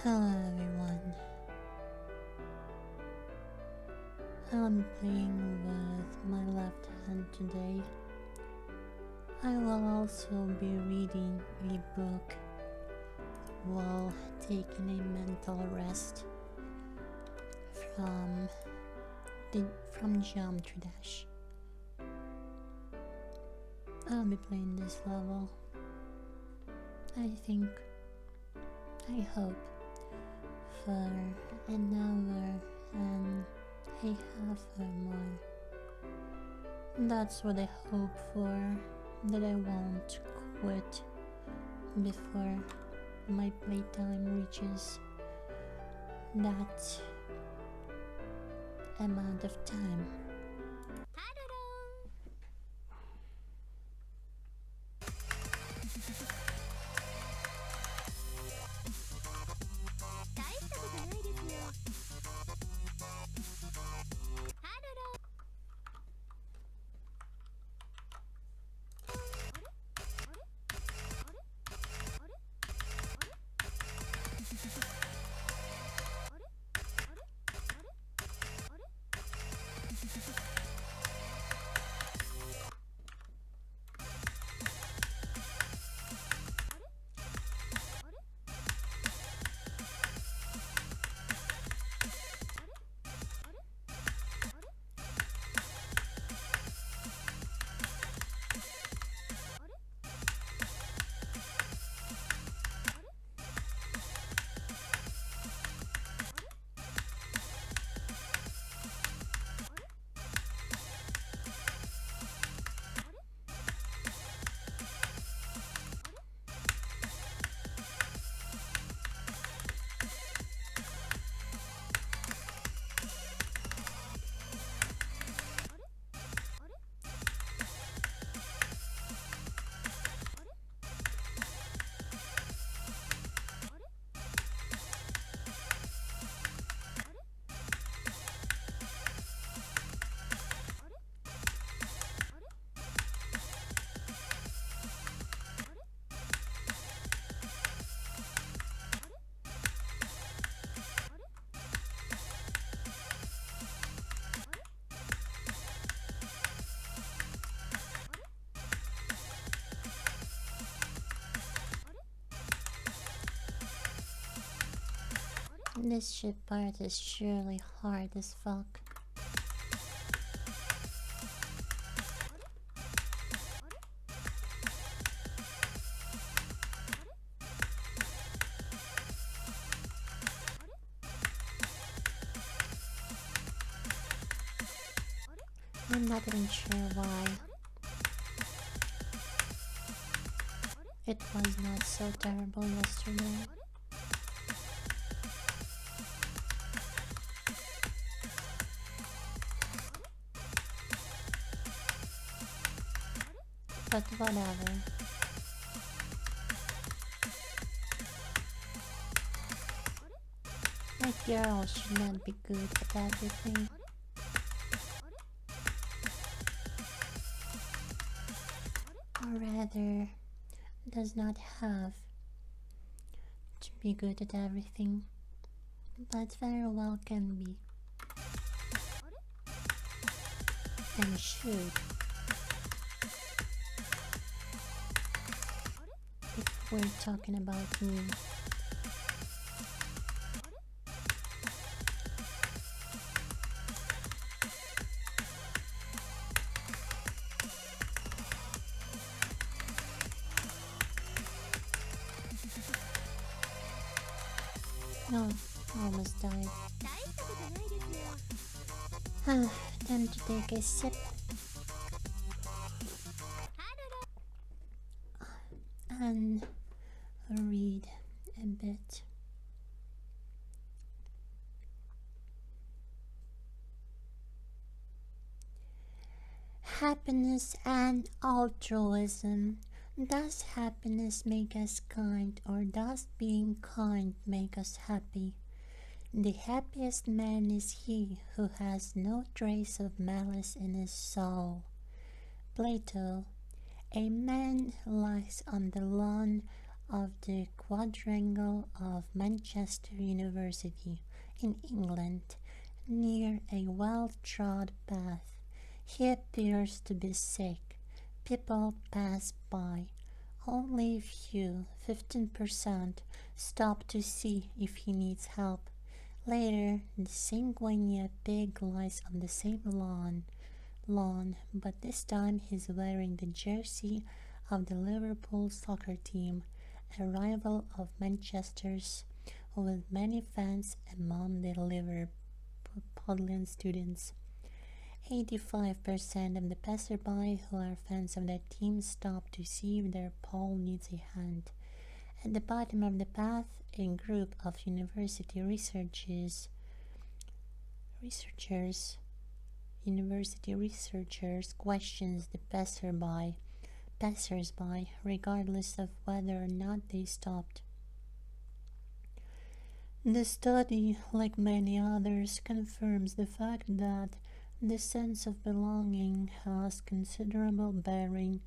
Hello everyone. I'm playing with my left hand today. I will also be reading a book while taking a mental rest from Geometry Dash. I'll be playing this level. I hope for an hour and a half or more. That's what I hope for, that I won't quit before my playtime reaches that amount of time. This ship part is surely hard as fuck. I'm not even sure why it was not so terrible yesterday. But whatever. My girl should not be good at everything. Or rather, does not have to be good at everything, but very well can be. And should. If we're talking about me. No, almost died. Time to take a sip. And read a bit. Happiness and altruism. Does happiness make us kind, or does being kind make us happy? The happiest man is he who has no trace of malice in his soul. Plato. A man lies on the lawn of the quadrangle of Manchester University in England, near a well-trod path. He appears to be sick. People pass by. Only a few, 15%, stop to see if he needs help. Later, the same guinea pig lies on the same lawn, but this time he's wearing the jersey of the Liverpool soccer team, a rival of Manchester's, with many fans among the Liverpudlian students. 85% of the passerby who are fans of that team stop to see if their pal needs a hand. At the bottom of the path, a group of university researchers questions the passersby, regardless of whether or not they stopped. The study, like many others, confirms the fact that the sense of belonging has considerable bearing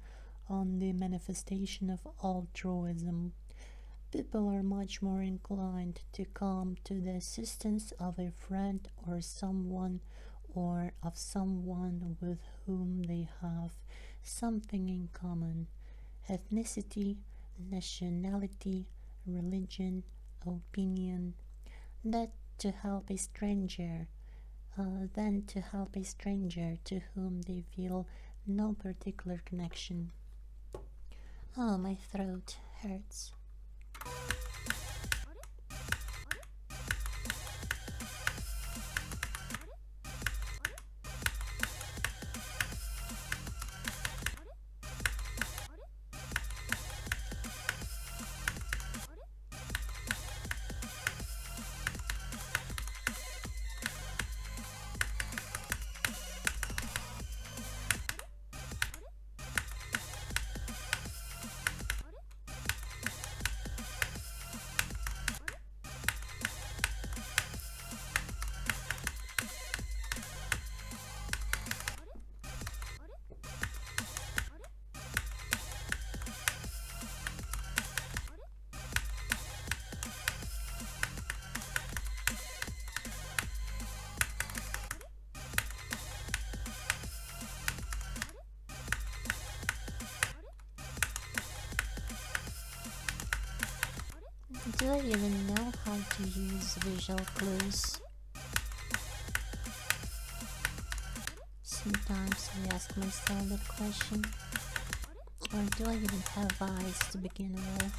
on the manifestation of altruism. People are much more inclined to come to the assistance of a friend or of someone with whom they have something in common: ethnicity, nationality, religion, opinion, than to help a stranger to whom they feel no particular connection. Oh, my throat hurts. Do I even know how to use visual clues? Sometimes I ask myself that question. Or do I even have eyes to begin with?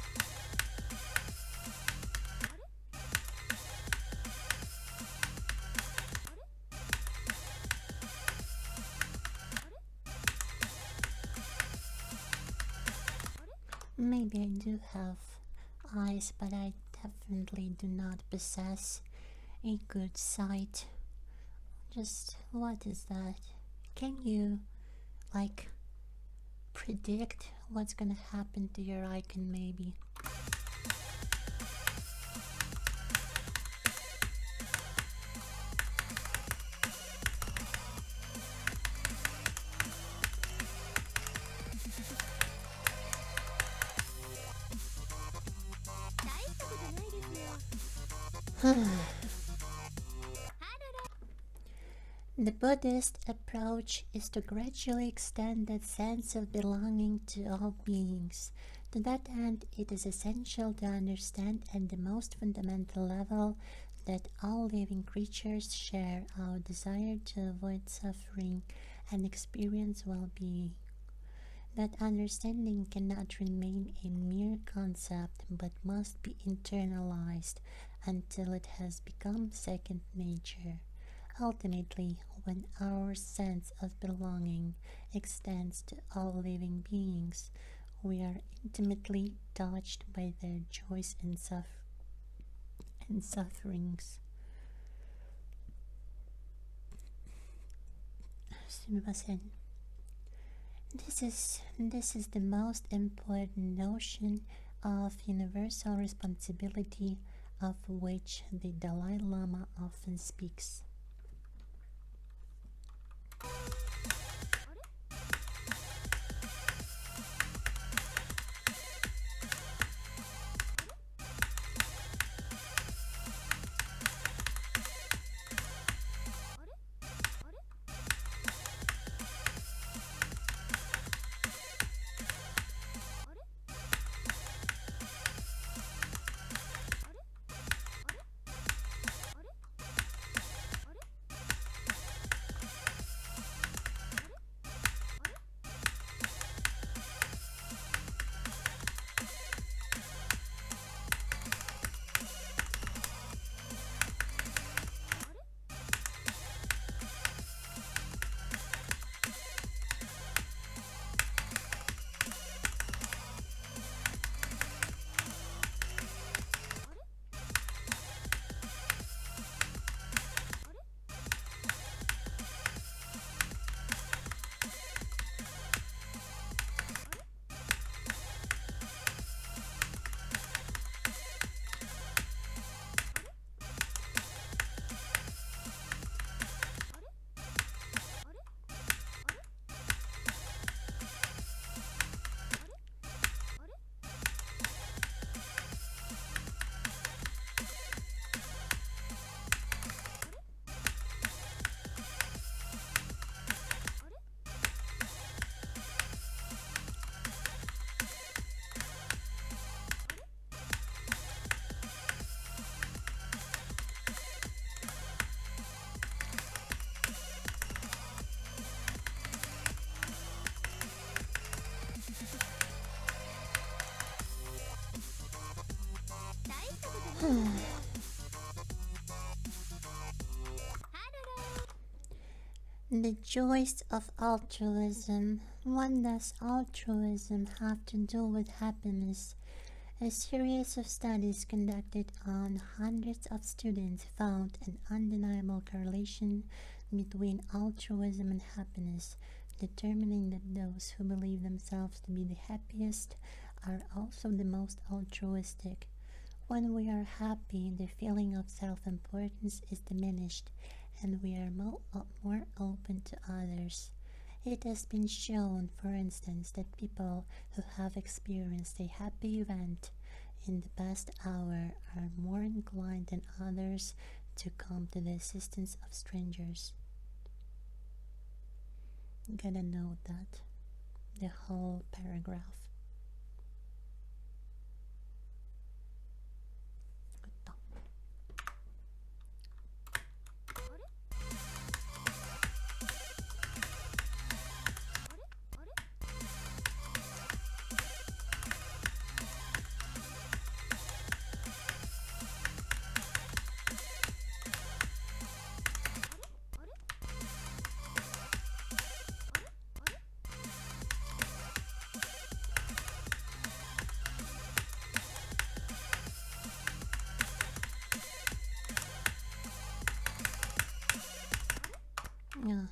Maybe I do have eyes, but I definitely do not possess a good sight. Just what is that? Can you, like, predict what's gonna happen to your icon, maybe? The Buddhist approach is to gradually extend that sense of belonging to all beings. To that end, it is essential to understand at the most fundamental level that all living creatures share our desire to avoid suffering and experience well-being. That understanding cannot remain a mere concept but must be internalized until it has become second nature. Ultimately, when our sense of belonging extends to all living beings, we are intimately touched by their joys and sufferings. すみません. This is the most important notion of universal responsibility of which the Dalai Lama often speaks. The joys of altruism. What does altruism have to do with happiness? A series of studies conducted on hundreds of students found an undeniable correlation between altruism and happiness, determining that those who believe themselves to be the happiest are also the most altruistic. When we are happy, the feeling of self-importance is diminished, and we are more open to others. It has been shown, for instance, that people who have experienced a happy event in the past hour are more inclined than others to come to the assistance of strangers. You gotta note that, the whole paragraph. Yeah.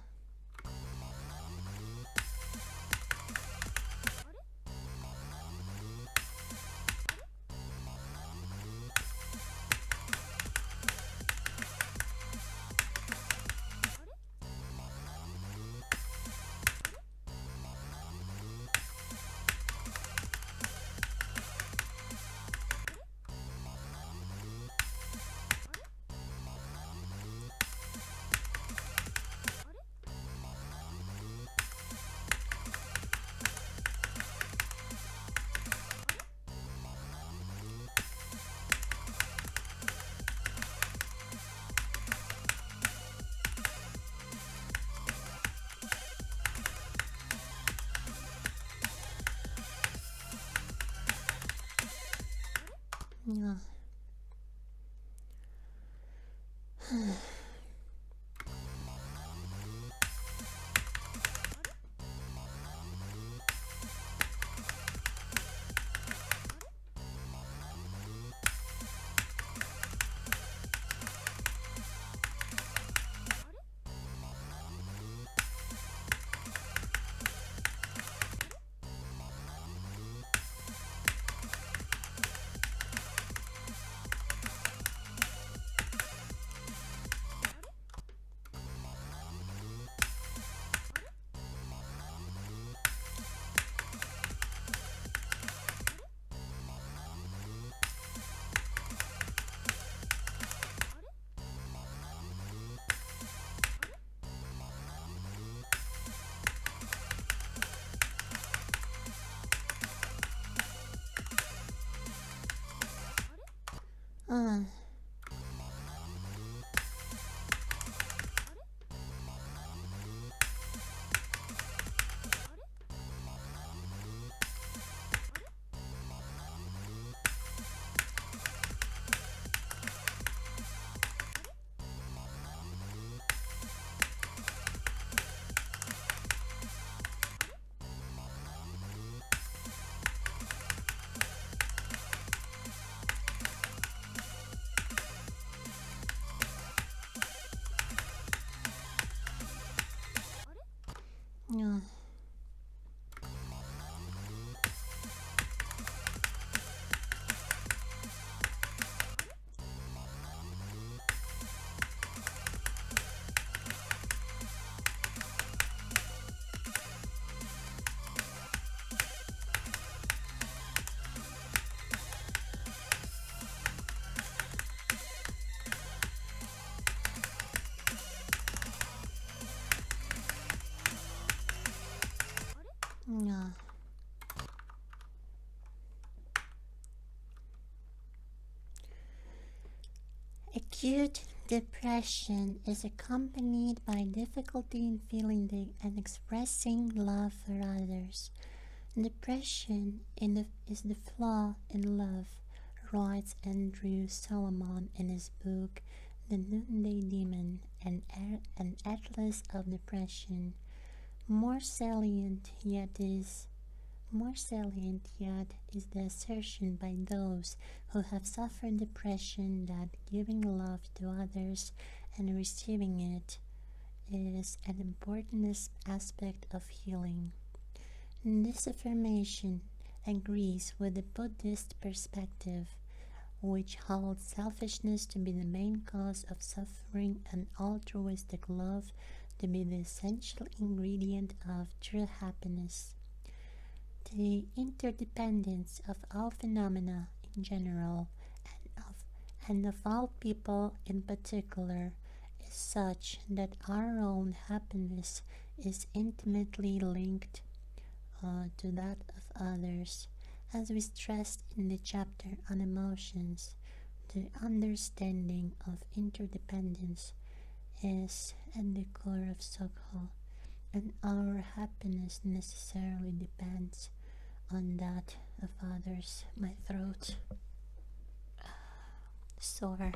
Yeah. Uh. Yeah. Yeah. Acute depression is accompanied by difficulty in feeling and expressing love for others. Depression is the flaw in love writes Andrew Solomon in his book The Noonday Demon, an Atlas of Depression. More salient yet is the assertion by those who have suffered depression that giving love to others and receiving it is an important aspect of healing. This affirmation agrees with the Buddhist perspective, which holds selfishness to be the main cause of suffering and altruistic love to be the essential ingredient of true happiness. The interdependence of all phenomena in general and of all people in particular is such that our own happiness is intimately linked to that of others. As we stressed in the chapter on emotions, the understanding of interdependence is at the core of Sokho, and our happiness necessarily depends on that of others. My throat sore.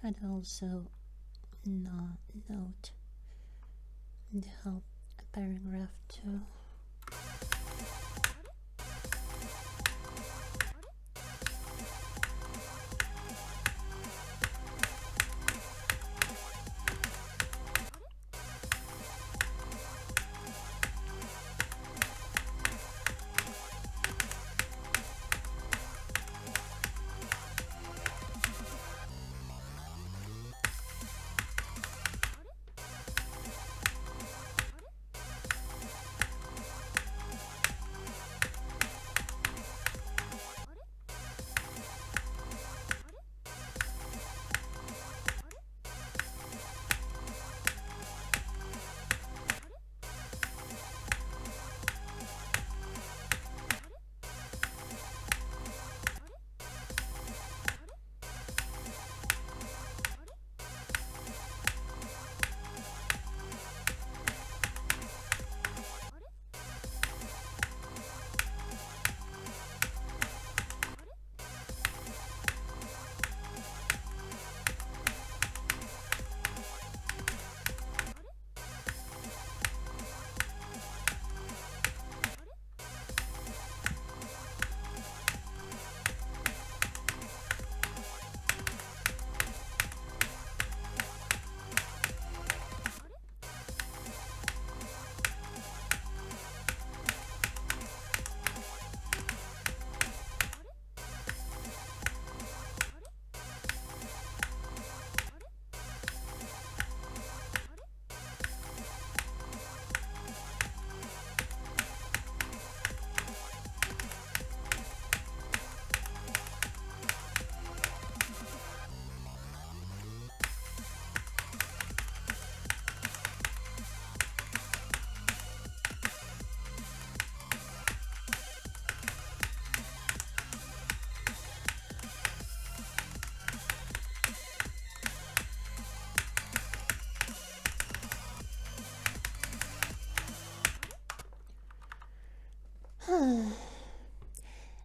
Could also note the whole paragraph 2.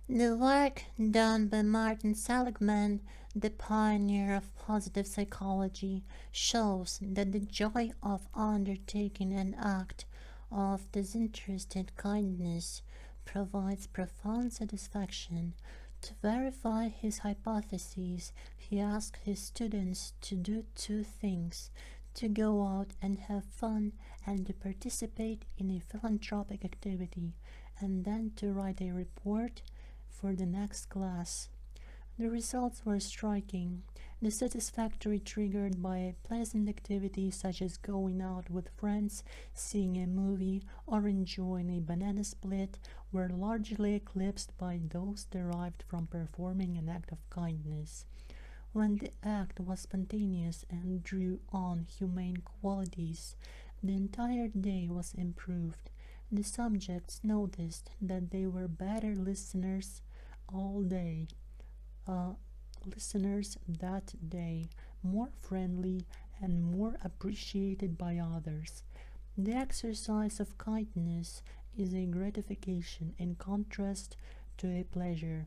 The work done by Martin Seligman, the pioneer of positive psychology, shows that the joy of undertaking an act of disinterested kindness provides profound satisfaction. To verify his hypotheses, he asked his students to do two things: to go out and have fun and to participate in a philanthropic activity, and then to write a report for the next class. The results were striking. The satisfactory triggered by a pleasant activity such as going out with friends, seeing a movie, or enjoying a banana split were largely eclipsed by those derived from performing an act of kindness. When the act was spontaneous and drew on humane qualities, the entire day was improved. The subjects noticed that they were better listeners, all day. Listeners that day, more friendly and more appreciated by others. The exercise of kindness is a gratification in contrast to a pleasure.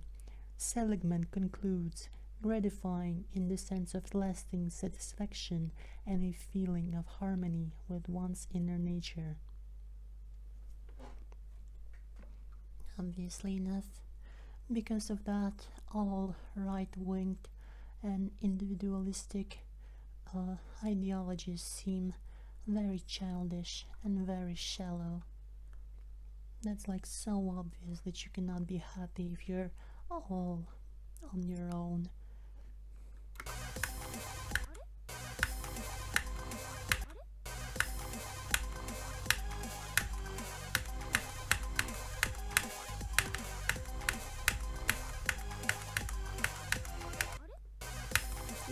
Seligman concludes, gratifying in the sense of lasting satisfaction and a feeling of harmony with one's inner nature. Obviously enough, because of that, all right-winged and individualistic ideologies seem very childish and very shallow. That's like so obvious that you cannot be happy if you're all on your own.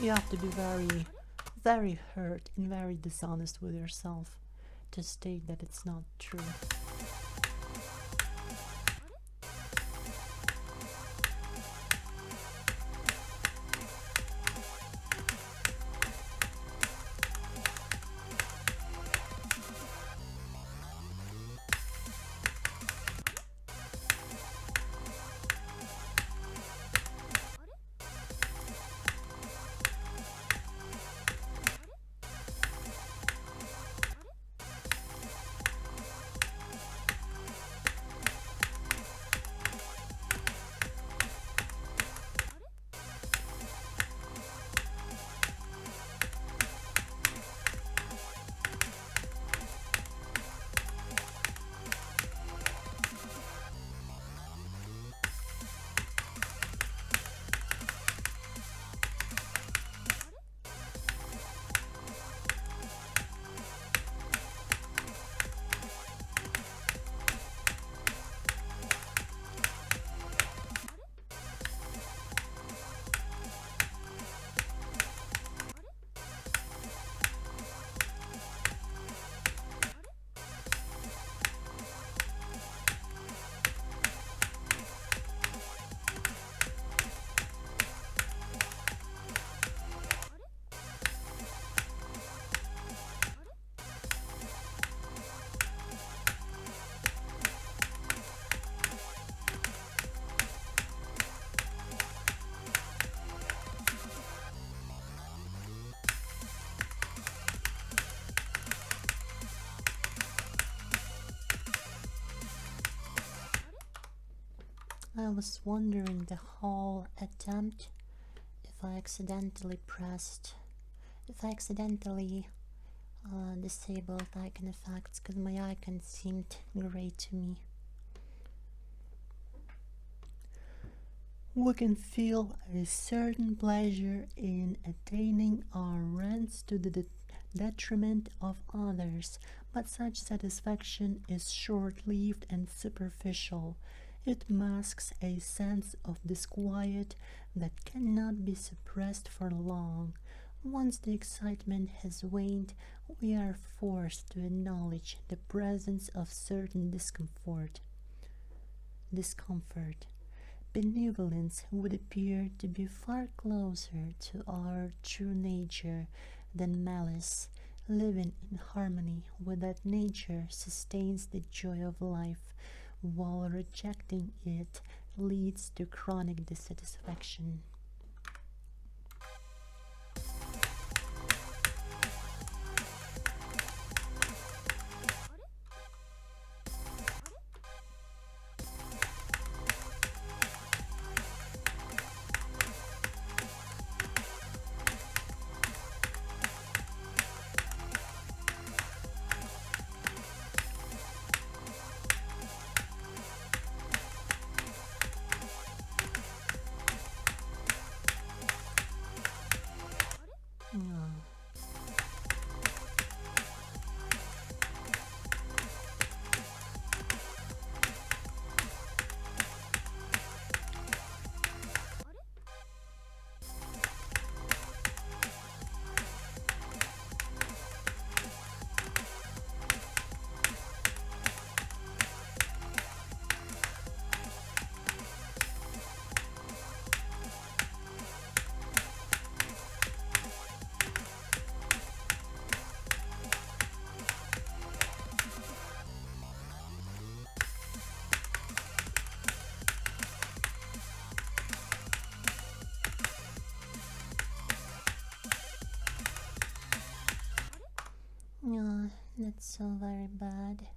You have to be very, very hurt and very dishonest with yourself to state that it's not true. I was wondering the whole attempt if I accidentally disabled icon effects because my icon seemed grey to me. We can feel a certain pleasure in attaining our ends to the detriment of others, but such satisfaction is short-lived and superficial. It masks a sense of disquiet that cannot be suppressed for long. Once the excitement has waned, we are forced to acknowledge the presence of certain discomfort. Benevolence would appear to be far closer to our true nature than malice. Living in harmony with that nature sustains the joy of life, while rejecting it leads to chronic dissatisfaction. That's so very bad.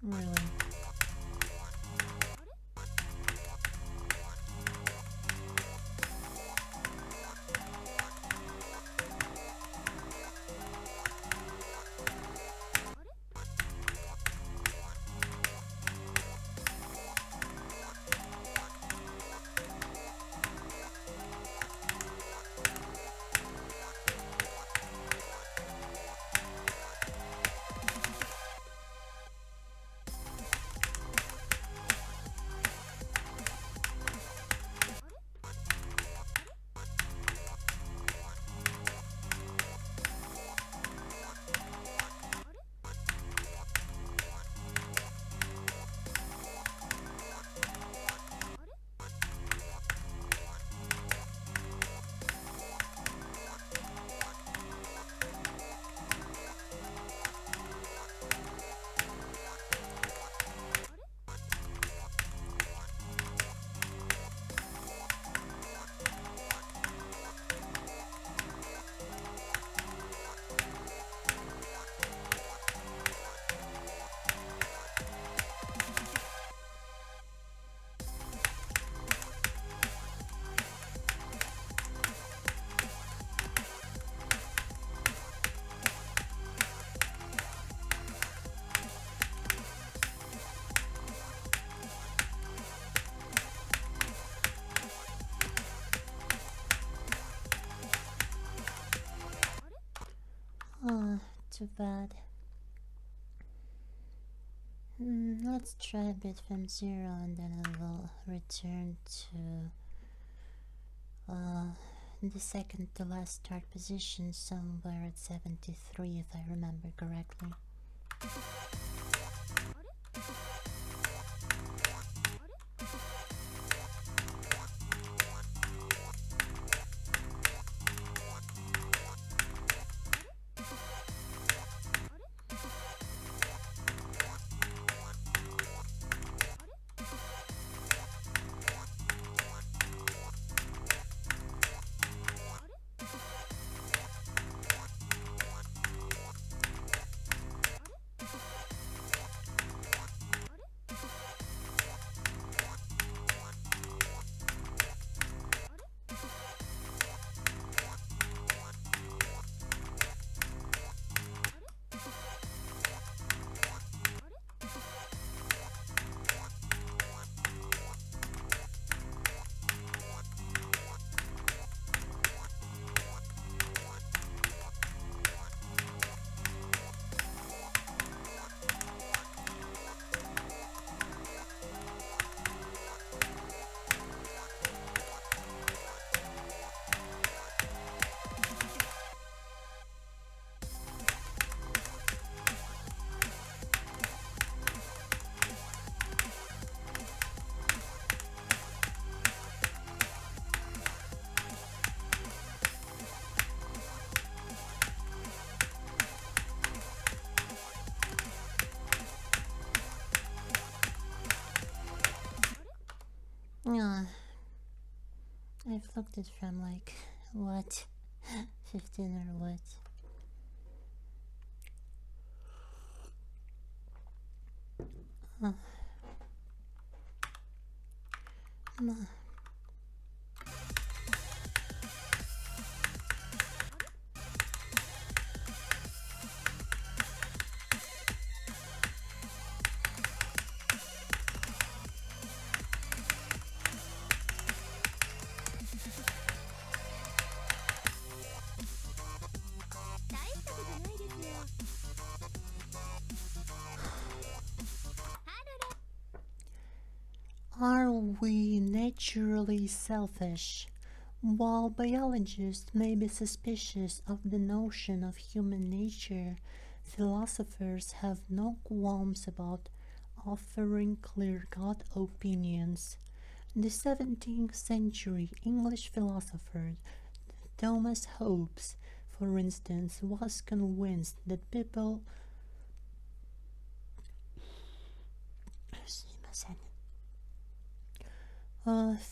Really? Oh, too bad. Let's try a bit from 0 and then I will return to the second to last start position somewhere at 73 if I remember correctly. Uh, I've looked it from like, what, 15 or what? Uh, Are we naturally selfish? While biologists may be suspicious of the notion of human nature, philosophers have no qualms about offering clear-cut opinions. The 17th century English philosopher Thomas Hobbes, for instance, was convinced that people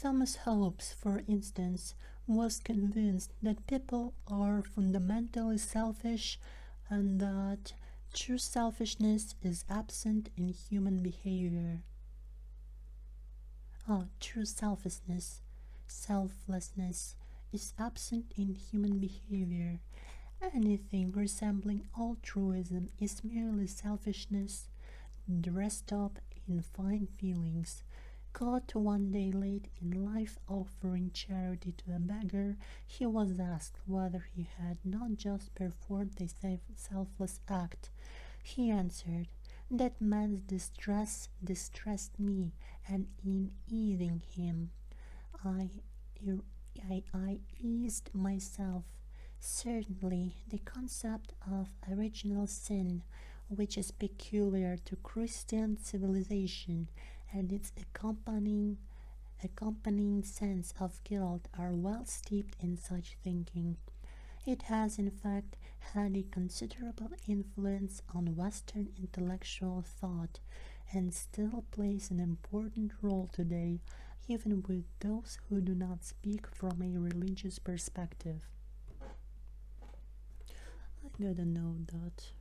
Thomas Hobbes, for instance, was convinced that people are fundamentally selfish and that true selfishness is absent in human behavior. True selflessness is absent in human behavior. Anything resembling altruism is merely selfishness, dressed up in fine feelings. Caught one day late in life offering charity to a beggar, he was asked whether he had not just performed a selfless act. He answered, "That man's distress distressed me, and in aiding him, I eased myself." Certainly, the concept of original sin, which is peculiar to Christian civilization, and its accompanying sense of guilt are well steeped in such thinking. It has in fact had a considerable influence on Western intellectual thought and still plays an important role today, even with those who do not speak from a religious perspective. I gotta know that.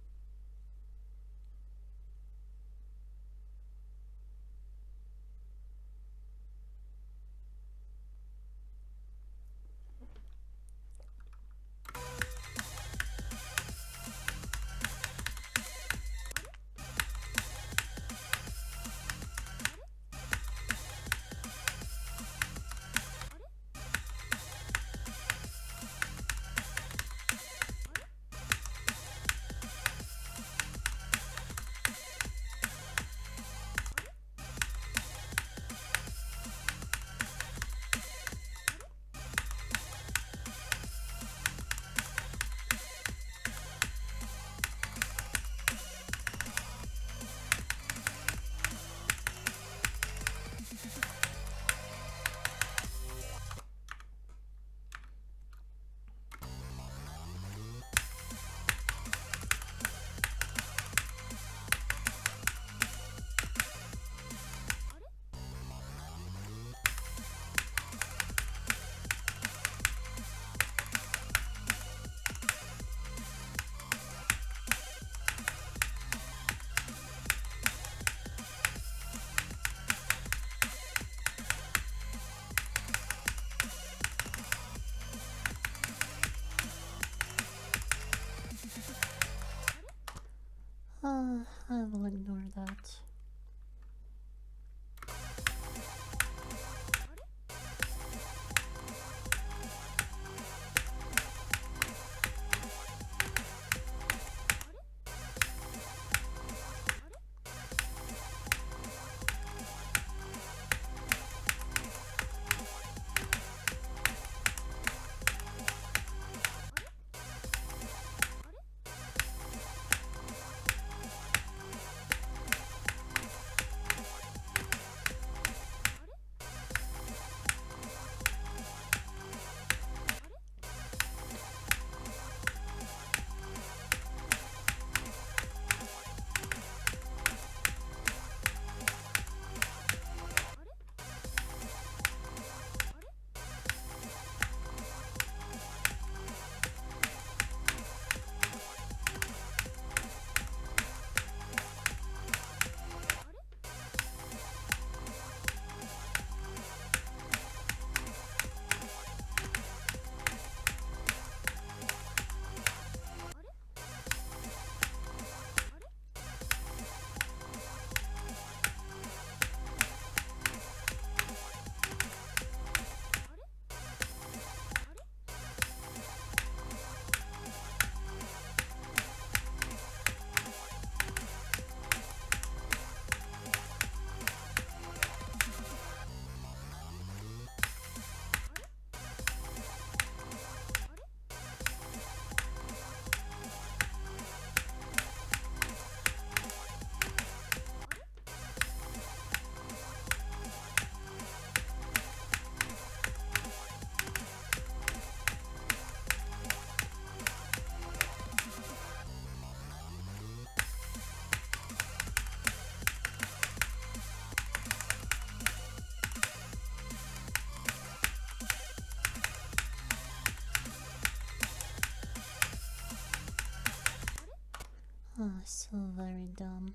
Very dumb.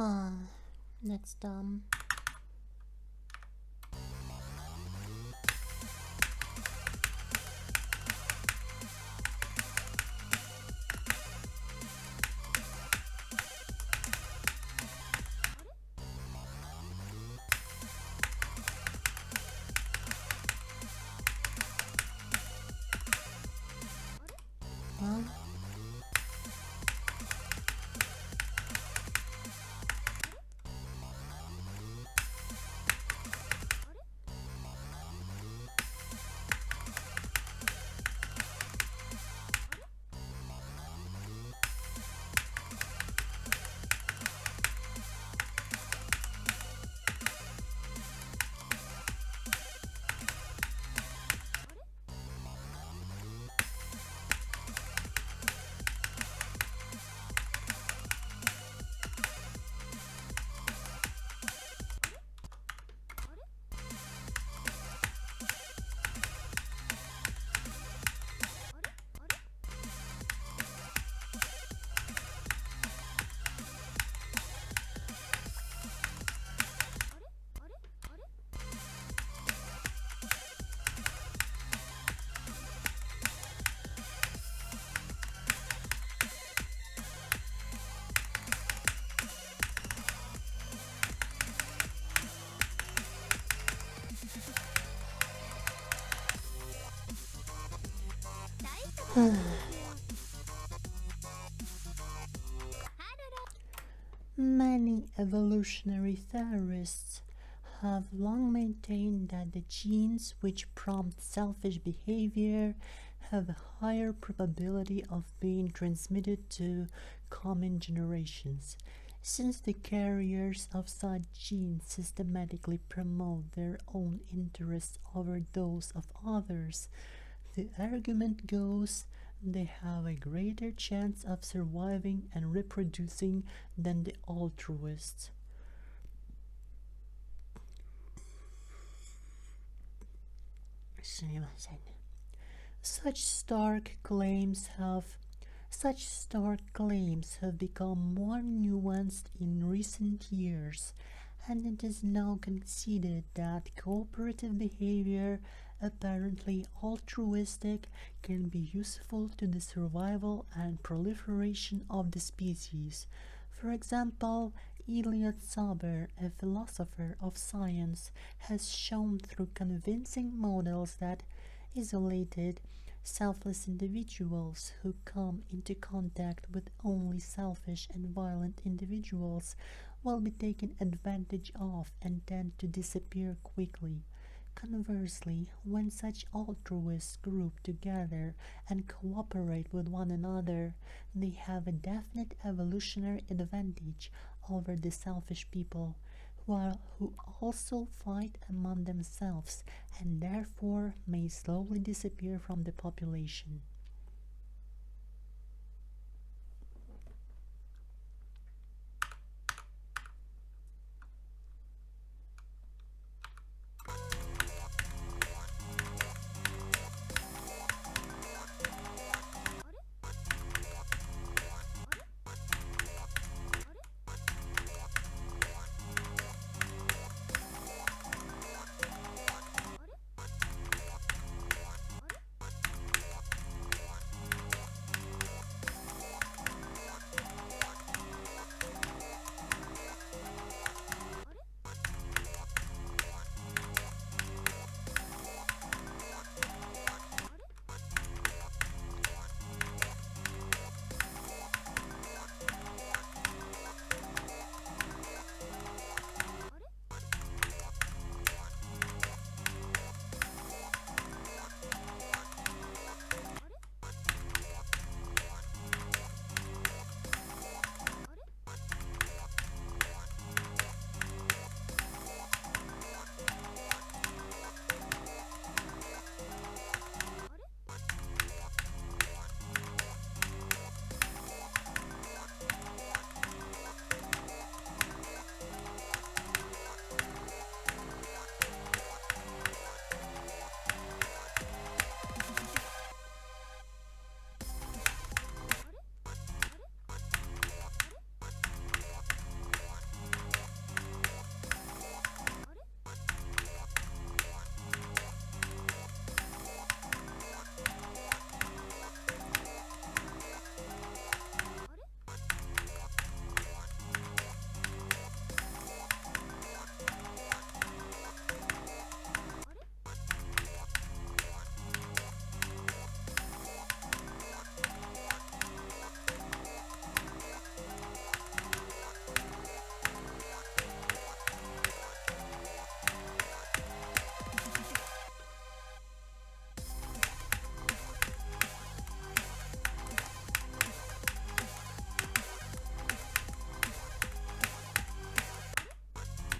Ah, that's dumb. Huh? Many evolutionary theorists have long maintained that the genes which prompt selfish behavior have a higher probability of being transmitted to coming generations, since the carriers of such genes systematically promote their own interests over those of others. The argument goes they have a greater chance of surviving and reproducing than the altruists. Such stark claims have become more nuanced in recent years, and it is now conceded that cooperative behavior, apparently altruistic, can be useful to the survival and proliferation of the species. For example, Elliot Sauber, a philosopher of science, has shown through convincing models that isolated, selfless individuals who come into contact with only selfish and violent individuals will be taken advantage of and tend to disappear quickly. Conversely, when such altruists group together and cooperate with one another, they have a definite evolutionary advantage over the selfish people, who also fight among themselves and therefore may slowly disappear from the population.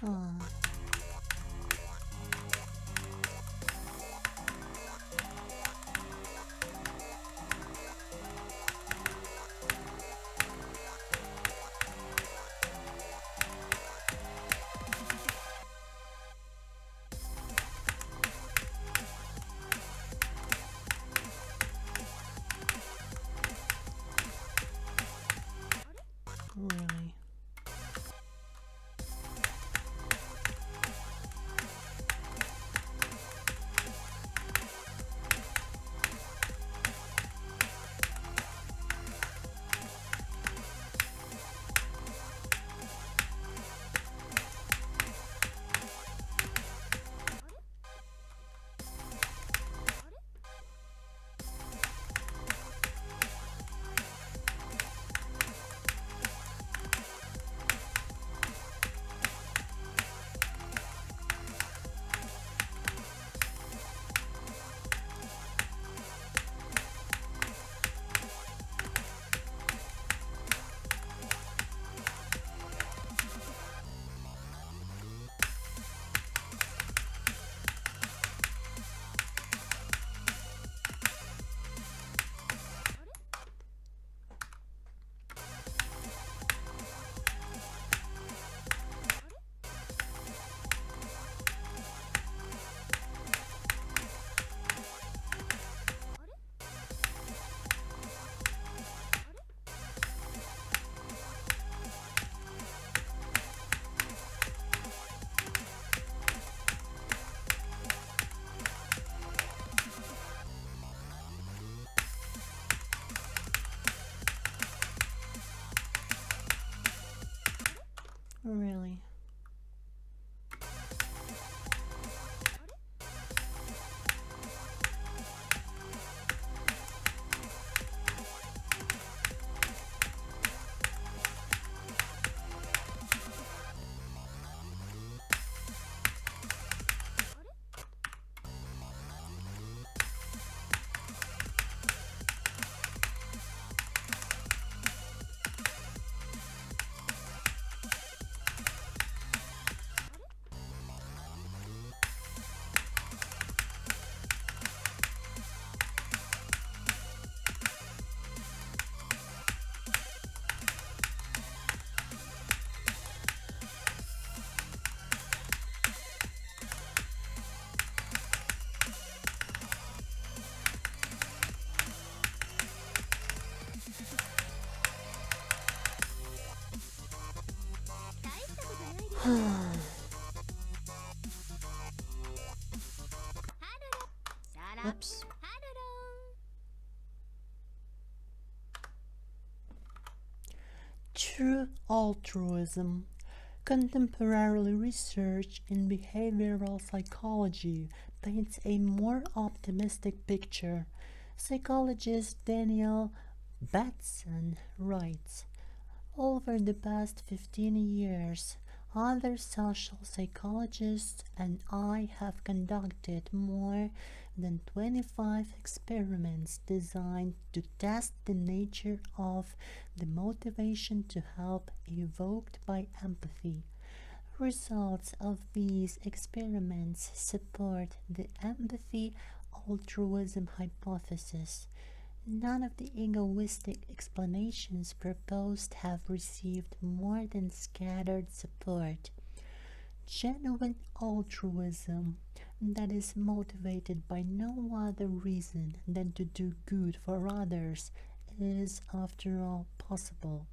Ah. Really? Really? Oops. True altruism. Contemporary research in behavioral psychology paints a more optimistic picture. Psychologist Daniel Batson writes, over the past 15 years, other social psychologists and I have conducted more than 25 experiments designed to test the nature of the motivation to help evoked by empathy. Results of these experiments support the empathy altruism hypothesis. None of the egoistic explanations proposed have received more than scattered support. Genuine altruism that is motivated by no other reason than to do good for others is, after all, possible.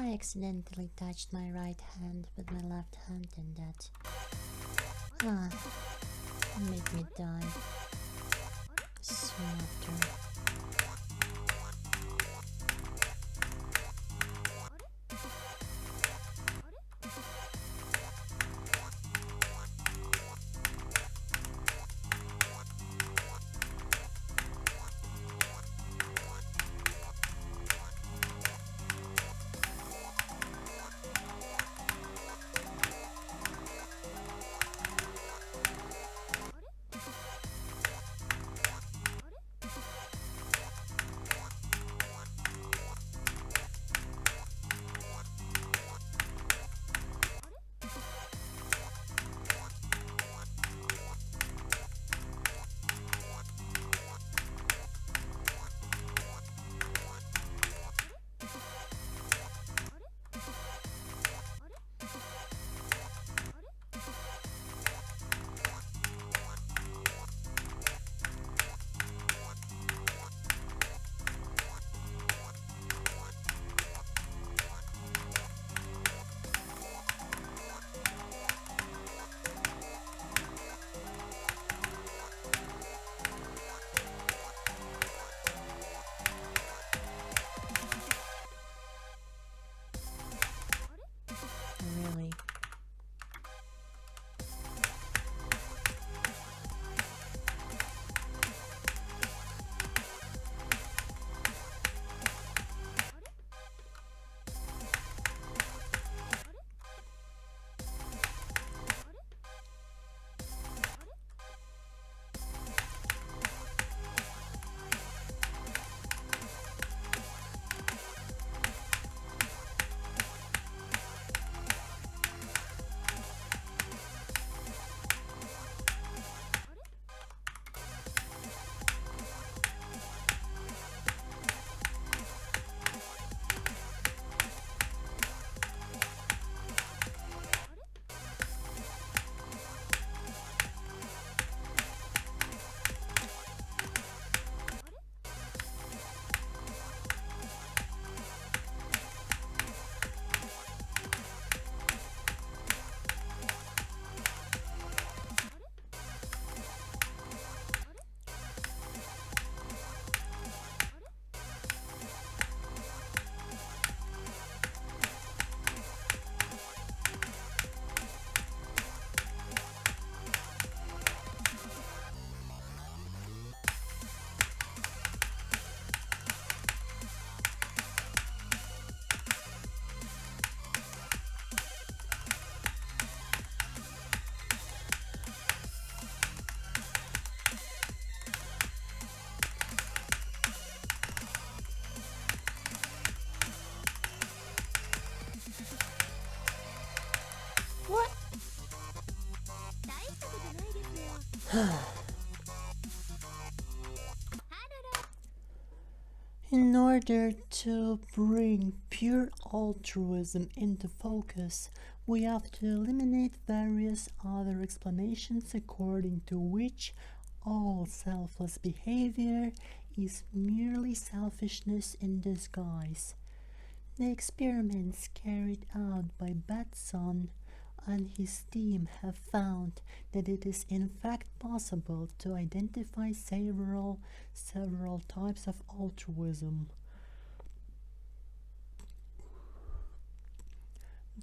I accidentally touched my right hand with my left hand and that made me die soon after. Really? What? In order to bring pure altruism into focus, we have to eliminate various other explanations according to which all selfless behavior is merely selfishness in disguise. The experiments carried out by Batson and his team have found that it is in fact possible to identify several types of altruism.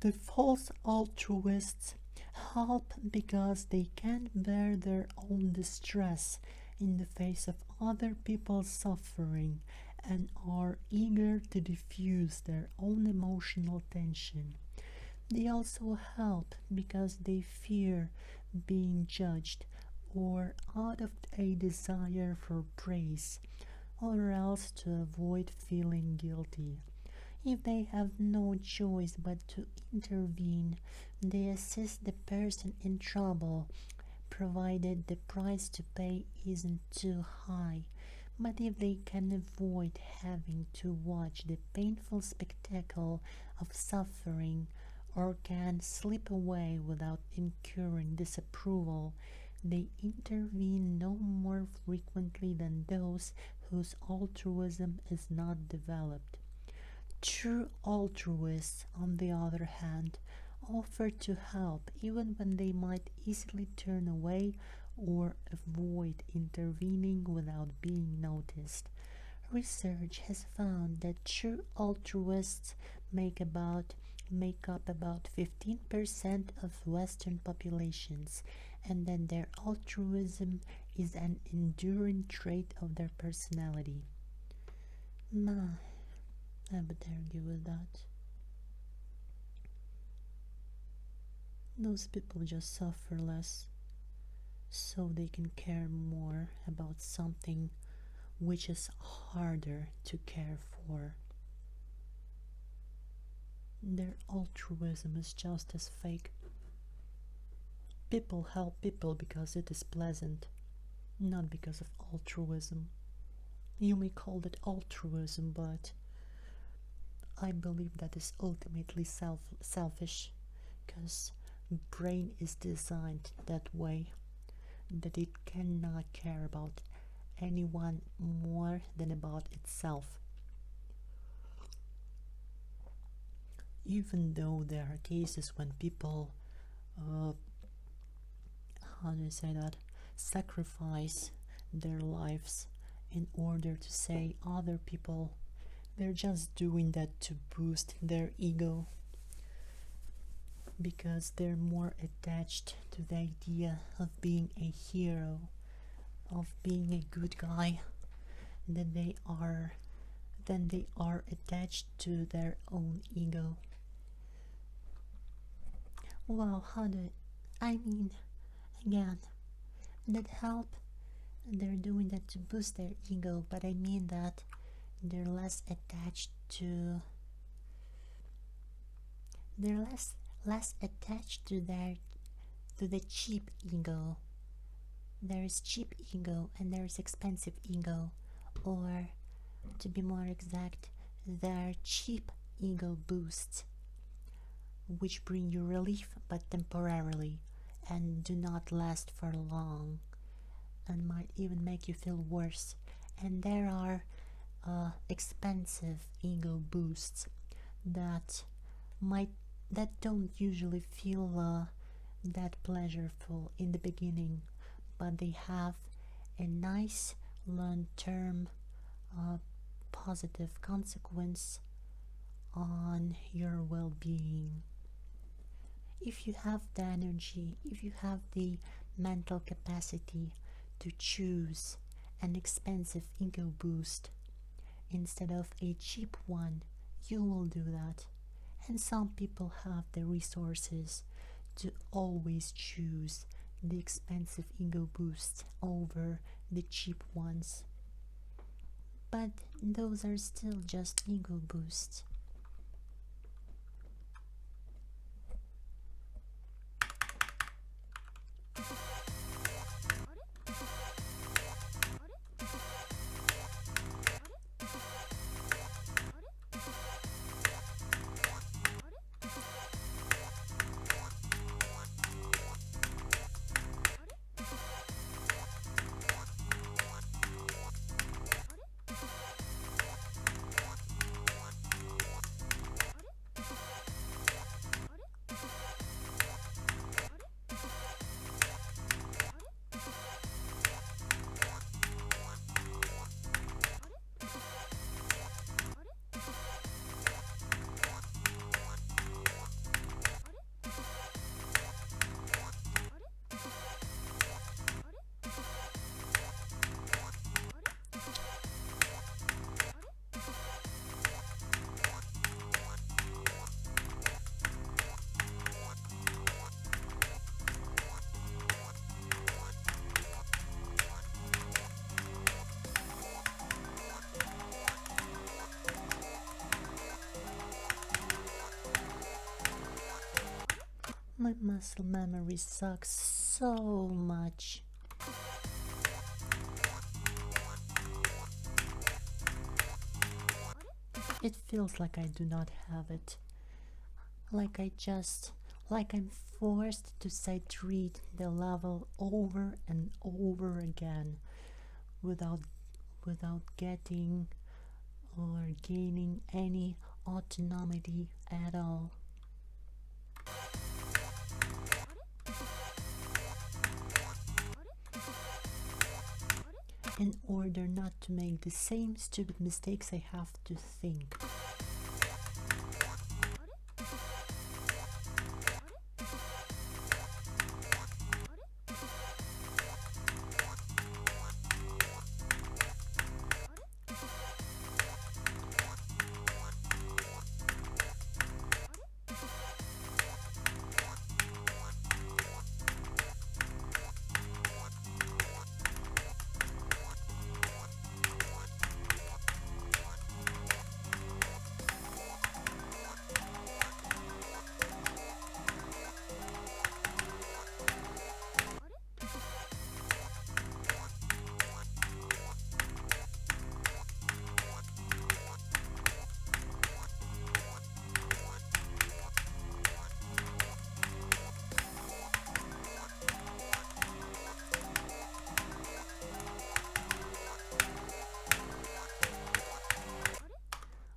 The false altruists help because they can't bear their own distress in the face of other people's suffering and are eager to diffuse their own emotional tension. They also help because they fear being judged or out of a desire for praise, or else to avoid feeling guilty. If they have no choice but to intervene, they assist the person in trouble, provided the price to pay isn't too high. But if they can avoid having to watch the painful spectacle of suffering, or can slip away without incurring disapproval, they intervene no more frequently than those whose altruism is not developed. True altruists, on the other hand, offer to help even when they might easily turn away or avoid intervening without being noticed. Research has found that true altruists make up about 15% of Western populations, and that their altruism is an enduring trait of their personality. I would argue with that. Those people just suffer less, so they can care more about something which is harder to care for. Their altruism is just as fake. People help people because it is pleasant, not because of altruism. You may call it altruism, but I believe that is ultimately selfish, because brain is designed that way, that it cannot care about anyone more than about itself. Even though there are cases when people, sacrifice their lives in order to save other people, they're just doing that to boost their ego, because they're more attached to the idea of being a hero, of being a good guy, than they are attached to their own ego. Well, again, that help, they're doing that to boost their ego, but I mean that they're less attached to the cheap ego. There is cheap ego and there is expensive ego, or to be more exact, there are cheap ego boosts which bring you relief but temporarily and do not last for long and might even make you feel worse. And there are expensive ego boosts that don't usually feel that pleasurable in the beginning, but they have a nice long-term positive consequence on your well-being. If you have the energy, if you have the mental capacity to choose an expensive ego boost instead of a cheap one, you will do that. And some people have the resources to always choose the expensive ego boosts over the cheap ones. But those are still just ego boosts. My muscle memory sucks so much. It feels like I do not have it. Like I'm forced to read the level over and over again without getting or gaining any autonomy at all. In order not to make the same stupid mistakes, I have to think.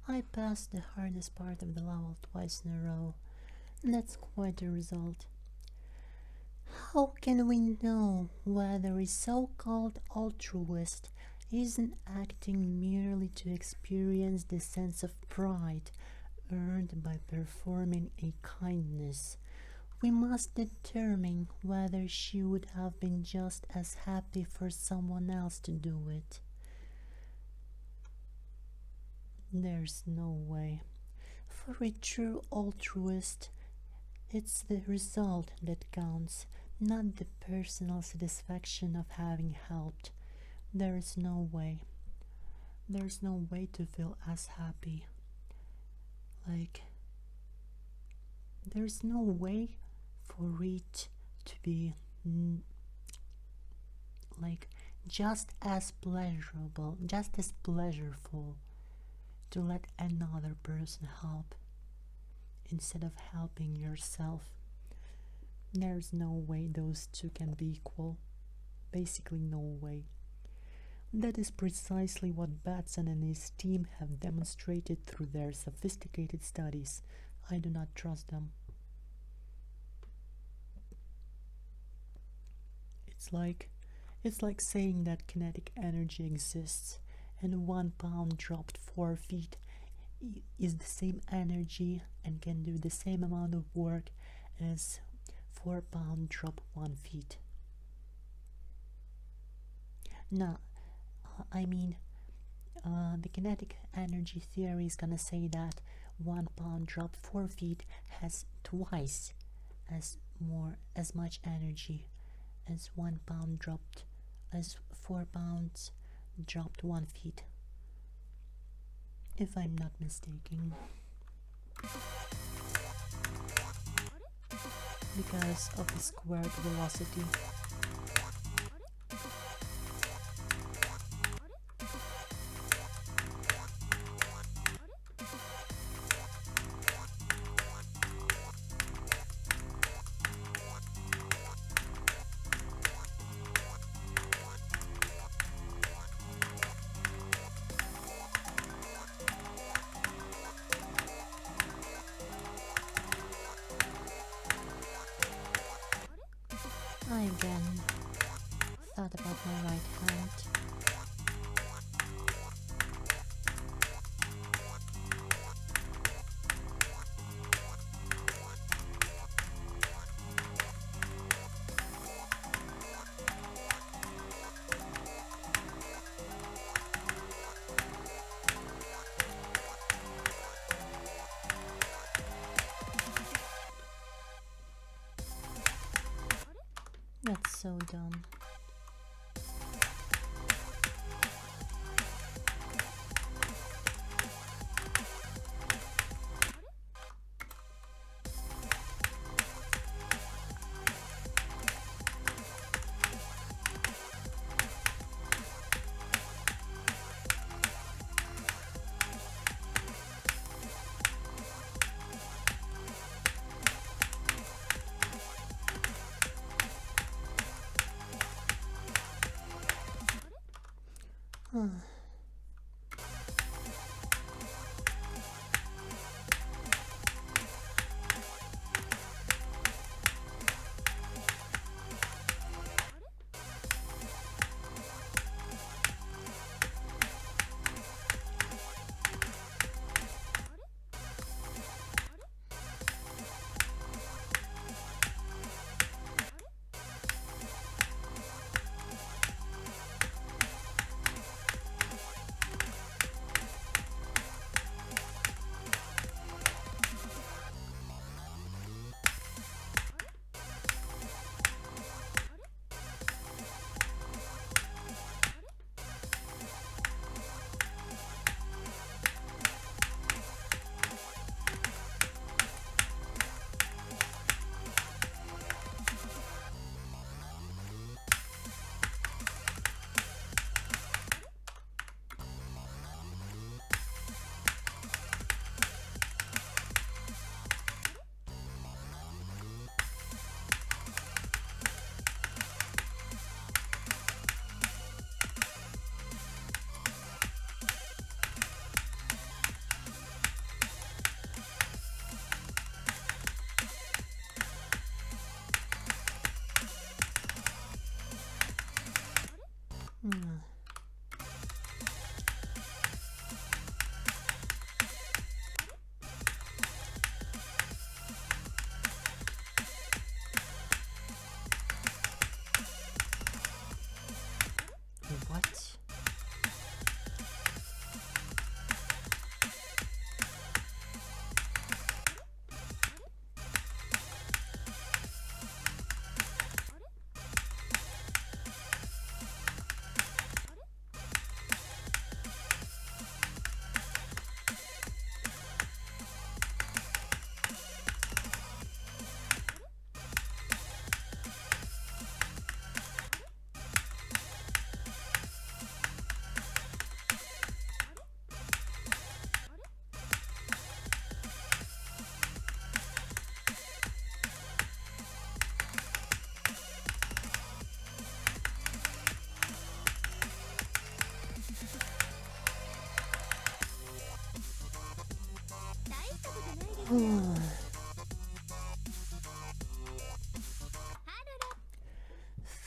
I passed the hardest part of the level twice in a row. That's quite a result. How can we know whether a so-called altruist isn't acting merely to experience the sense of pride earned by performing a kindness? We must determine whether she would have been just as happy for someone else to do it. There's no way. For a true altruist, it's the result that counts, not the personal satisfaction of having helped. There is no way. There's no way to feel as happy. There's no way for it to be just as pleasurable, just as pleasurable to let another person help instead of helping yourself. There's no way those two can be equal. Basically no way. That is precisely what Batson and his team have demonstrated through their sophisticated studies. I do not trust them. It's like saying that kinetic energy exists and 1 pound dropped 4 feet is the same energy and can do the same amount of work as 4 pound drop 1 feet. Now, the kinetic energy theory is gonna say that 1 pound drop 4 feet has twice as much energy as 1 pound dropped as 4 pounds dropped 1 feet, if I'm not mistaken, because of the squared velocity. I again thought about my right hand. That's so dumb.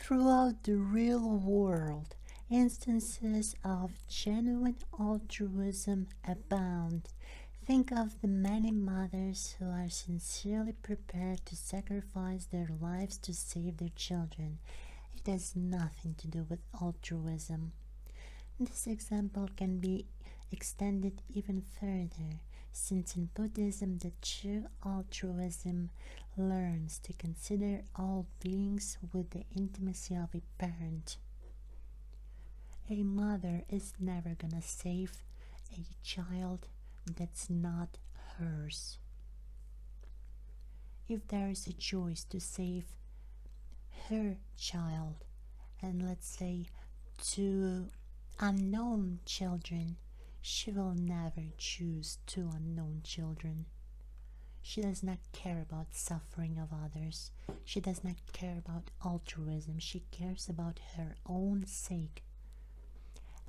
Throughout the real world, instances of genuine altruism abound. Think of the many mothers who are sincerely prepared to sacrifice their lives to save their children. It has nothing to do with altruism. This example can be extended even further, since in Buddhism the true altruism learns to consider all beings with the intimacy of a parent. A mother is never gonna save a child that's not hers. If there is a choice to save her child, and let's say two unknown children, she will never choose two unknown children. She does not care about suffering of others. She does not care about altruism. She cares about her own sake.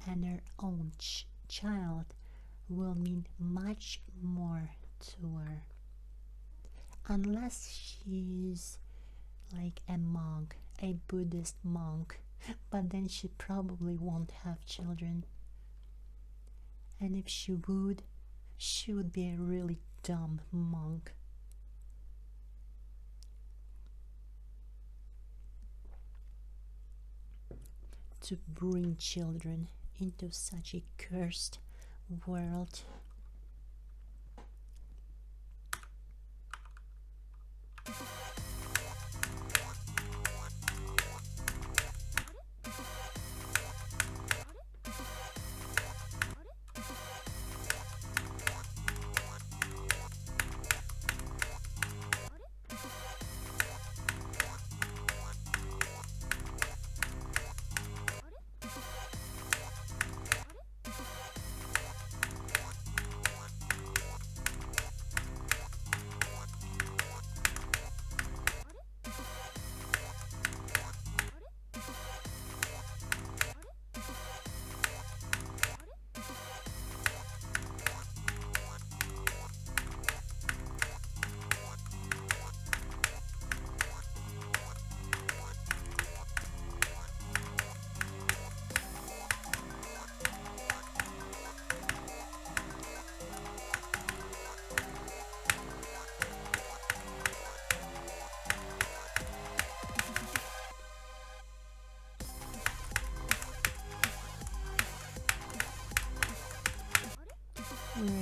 And her own child will mean much more to her. Unless she's like a monk, a Buddhist monk, but then she probably won't have children. And if she would be a really dumb monk. To bring children into such a cursed world. Really?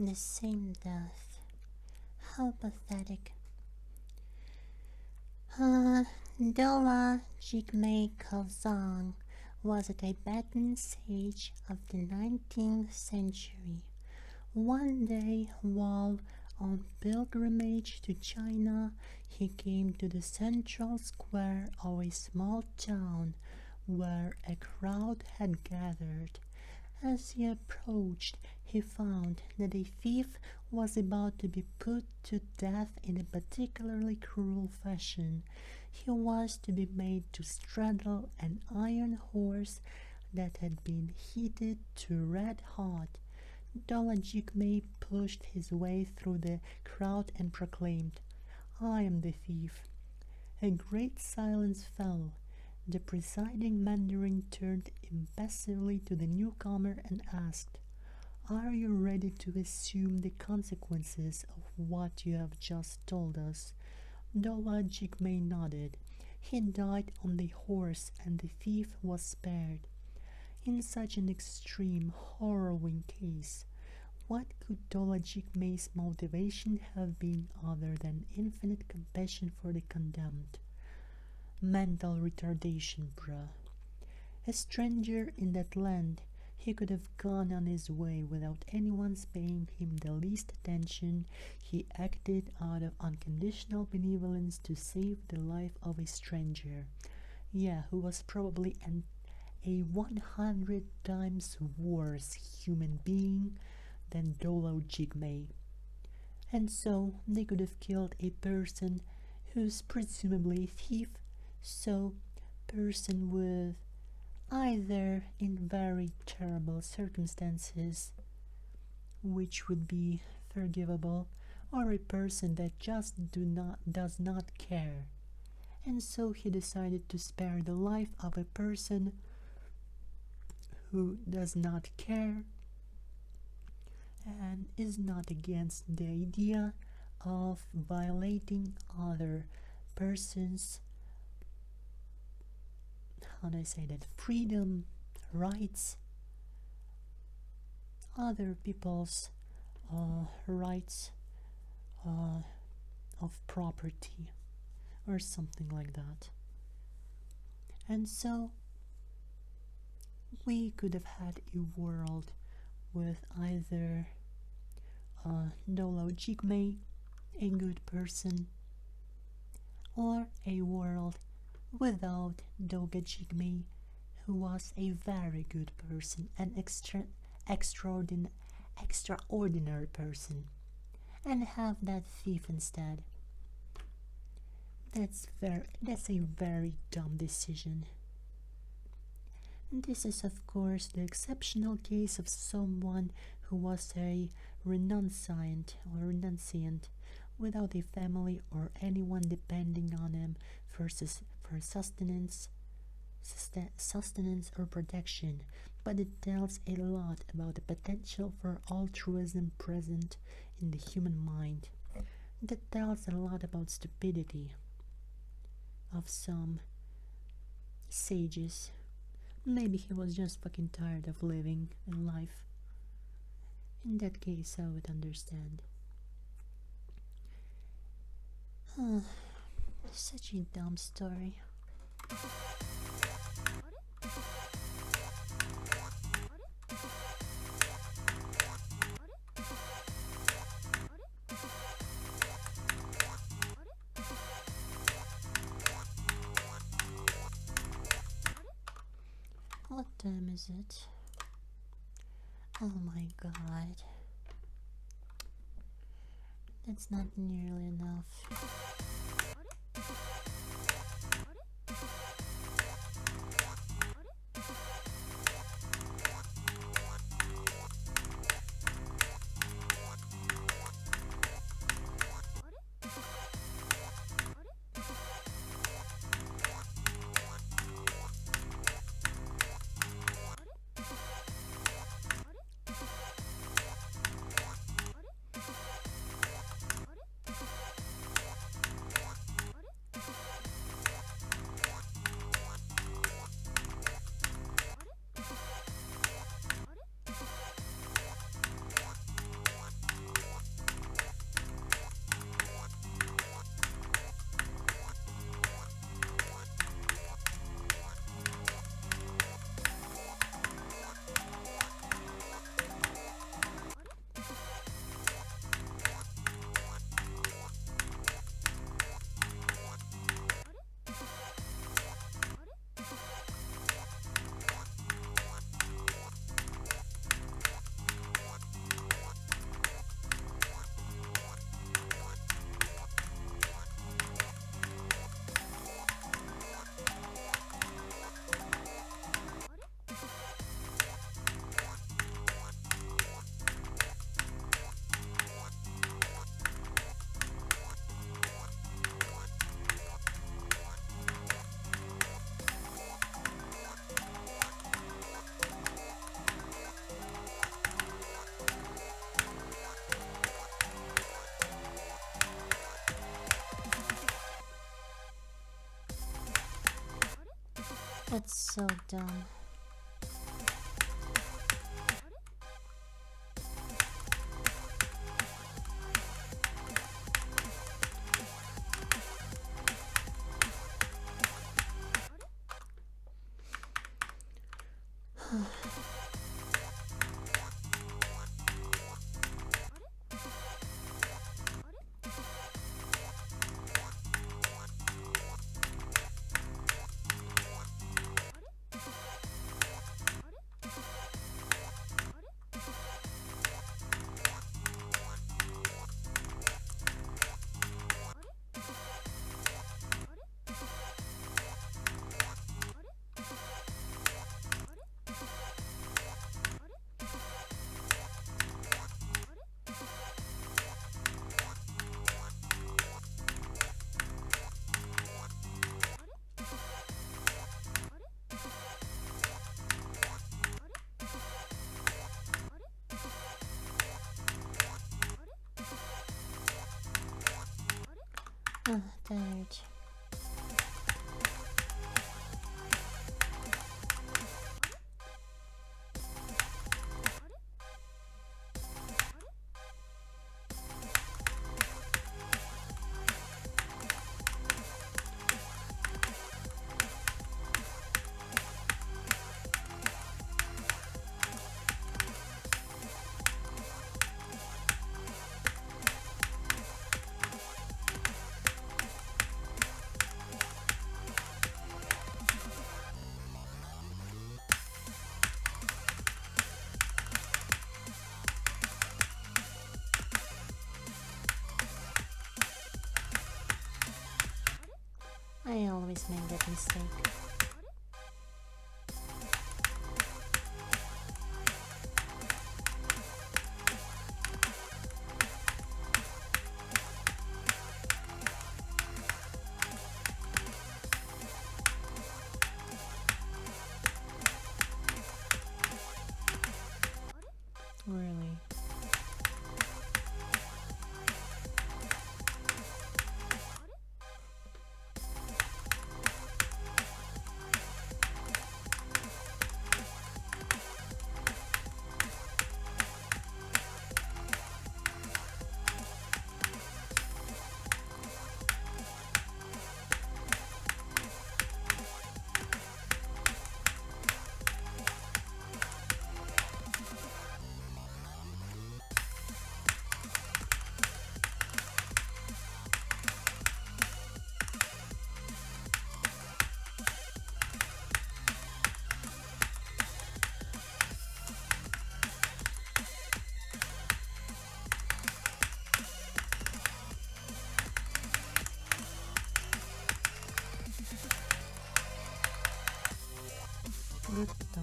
the same death. How pathetic. Dola Jigme Khalzang was a Tibetan sage of the 19th century. One day, while on pilgrimage to China, he came to the central square of a small town where a crowd had gathered. As he approached, he found that a thief was about to be put to death in a particularly cruel fashion. He was to be made to straddle an iron horse that had been heated to red hot. Dola Jigme pushed his way through the crowd and proclaimed, "I am the thief." A great silence fell. The presiding mandarin turned impassively to the newcomer and asked, "Are you ready to assume the consequences of what you have just told us?" Dola Jigme nodded. He died on the horse and the thief was spared. In such an extreme, harrowing case, what could Dola Jigme's motivation have been other than infinite compassion for the condemned? Mental retardation, bruh. A stranger in that land, he could have gone on his way without anyone's paying him the least attention. He acted out of unconditional benevolence to save the life of a stranger. Yeah, who was probably a 100 times worse human being than Dola Jigme. And so they could have killed a person who's presumably a thief, so person with either in very terrible circumstances, which would be forgivable, or a person that just does not care. And so he decided to spare the life of a person who does not care and is not against the idea of violating other persons, how do I say that, freedom, rights, other people's rights of property or something like that. And so we could have had a world with either Dola Jigme, a good person, or a world without Doga Jigme, who was a very good person, an extraordinary person, and have that thief instead. That's a very dumb decision. This is of course the exceptional case of someone who was a renunciant without a family or anyone depending on him for sustenance or protection, but it tells a lot about the potential for altruism present in the human mind. That tells a lot about stupidity of some sages. Maybe he was just fucking tired of living in life. In that case, I would understand. Such a dumb story. What time is it? Oh my god. That's not nearly enough. It's so dumb. Tired. I always make that mistake. Really? Good though.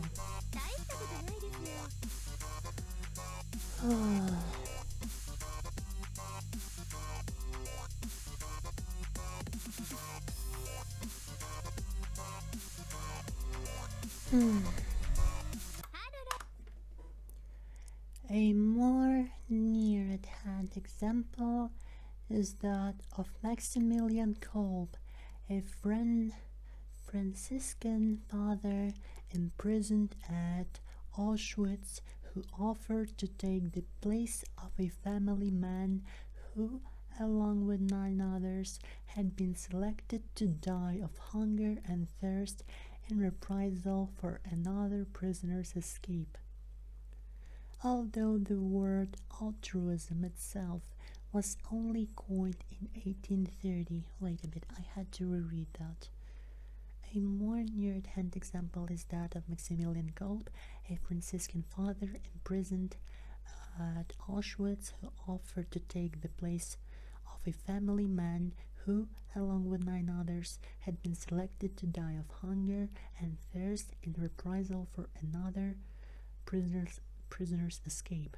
A more near-at-hand example is that of Maximilian Kolb, a Franciscan father imprisoned at Auschwitz who offered to take the place of a family man who, along with 9 others, had been selected to die of hunger and thirst in reprisal for another prisoner's escape. Although the word altruism itself was only coined in 1830, wait a bit, I had to reread that. A more near-at-hand example is that of Maximilian Kolb, a Franciscan father imprisoned at Auschwitz who offered to take the place of a family man who, along with 9 others, had been selected to die of hunger and thirst in reprisal for another prisoner's escape.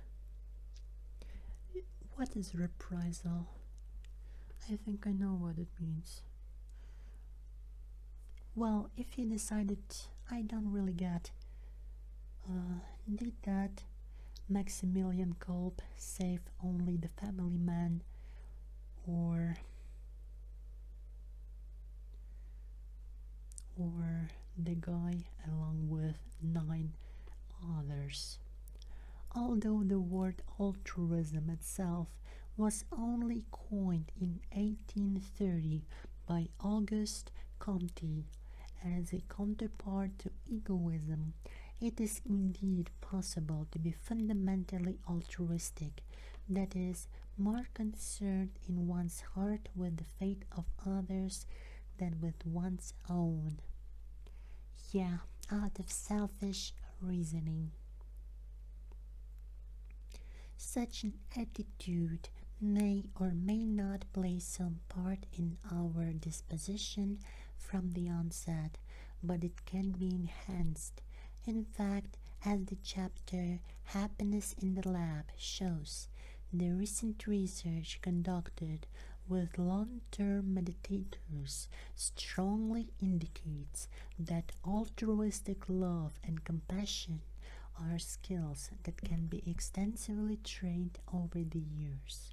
What is reprisal? I think I know what it means. Well, if you decided, I don't really get, did that Maximilian Kolb save only the family man, or the guy along with 9 others. Although the word altruism itself was only coined in 1830 by Auguste Comte as a counterpart to egoism, it is indeed possible to be fundamentally altruistic, that is, more concerned in one's heart with the fate of others than with one's own. Yeah, out of selfish reasoning. Such an attitude may or may not play some part in our disposition from the onset, but it can be enhanced. In fact, as the chapter Happiness in the Lab shows, the recent research conducted with long-term meditators strongly indicates that altruistic love and compassion are skills that can be extensively trained over the years.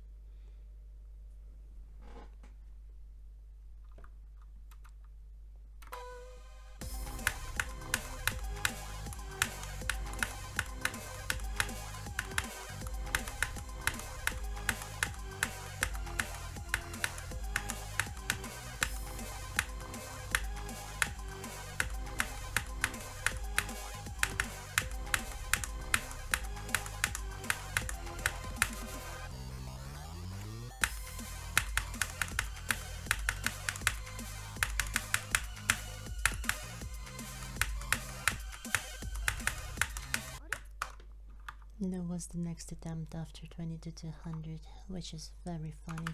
That was the next attempt after 20 to 200, which is very funny.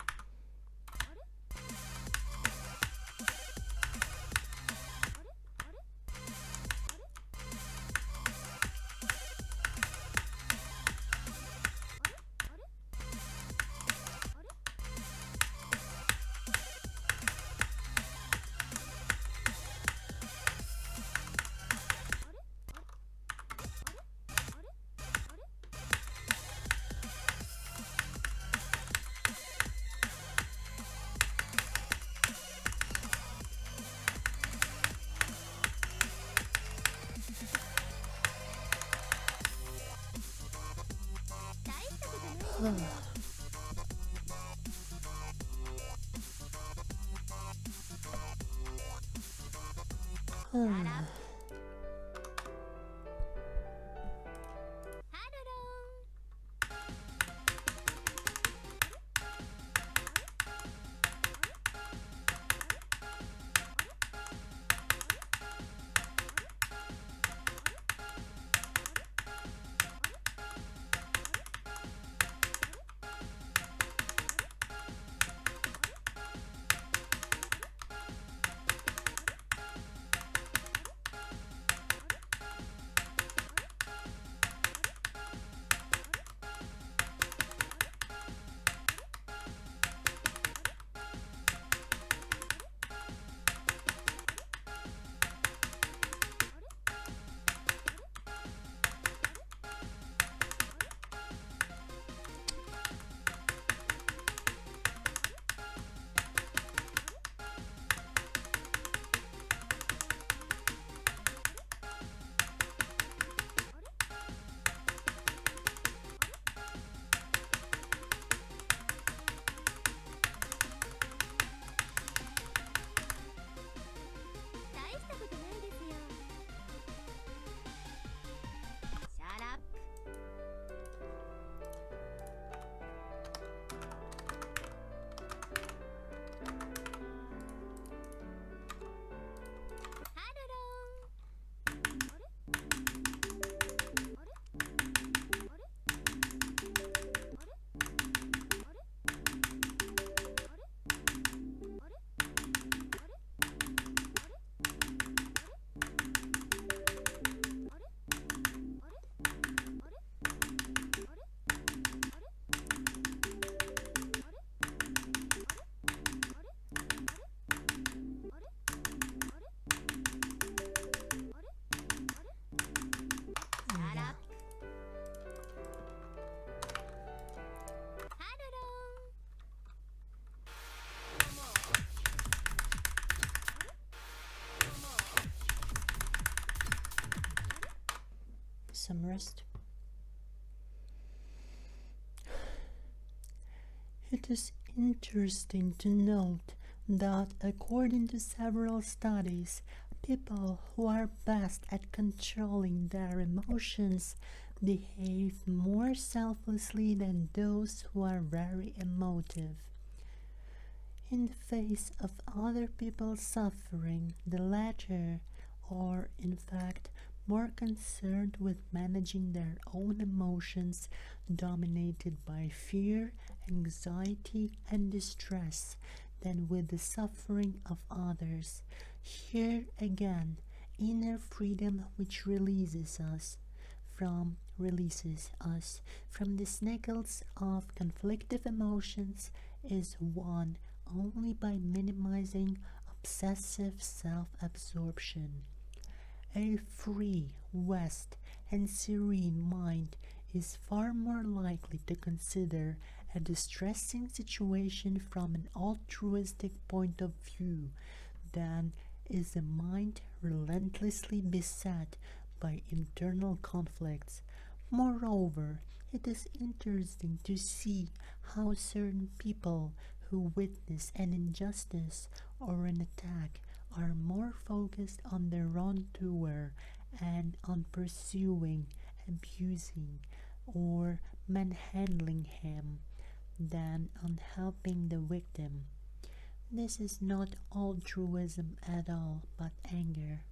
some rest. It is interesting to note that according to several studies, people who are best at controlling their emotions behave more selflessly than those who are very emotive. In the face of other people's suffering, the latter are in fact more concerned with managing their own emotions, dominated by fear, anxiety, and distress, than with the suffering of others. Here again, inner freedom which releases us from the snaggles of conflictive emotions is won only by minimizing obsessive self-absorption. A free, vast, and serene mind is far more likely to consider a distressing situation from an altruistic point of view than is a mind relentlessly beset by internal conflicts. Moreover, it is interesting to see how certain people who witness an injustice or an attack are more focused on the wrongdoer and on pursuing, abusing, or manhandling him than on helping the victim. This is not altruism at all, but anger.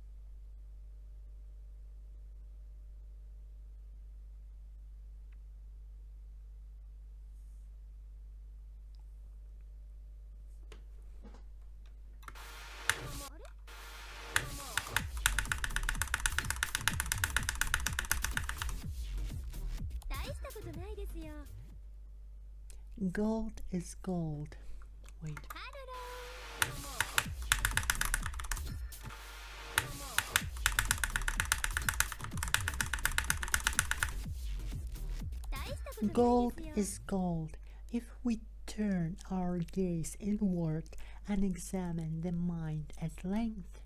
Gold is gold. Wait. Gold is gold. If we turn our gaze inward and examine the mind at length,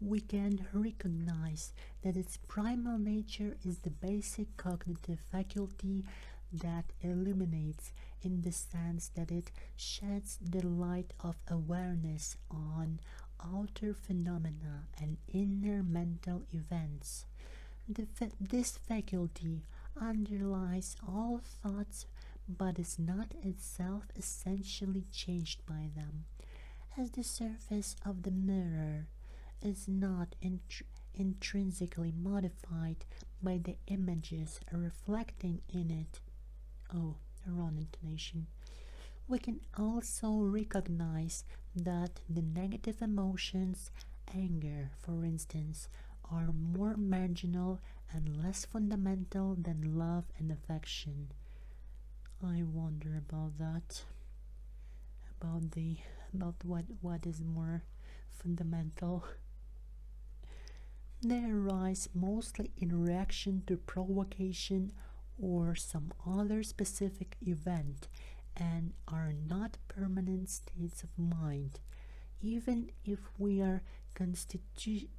we can recognize that its primal nature is the basic cognitive faculty that illuminates, in the sense that it sheds the light of awareness on outer phenomena and inner mental events. This faculty underlies all thoughts, but is not itself essentially changed by them, as the surface of the mirror is not intrinsically modified by the images reflecting in it. Oh, wrong intonation. We can also recognize that the negative emotions, anger for instance, are more marginal and less fundamental than love and affection. I wonder about that. About what is more fundamental. They arise mostly in reaction to provocation or some other specific event and are not permanent states of mind. Even if we are constitutionally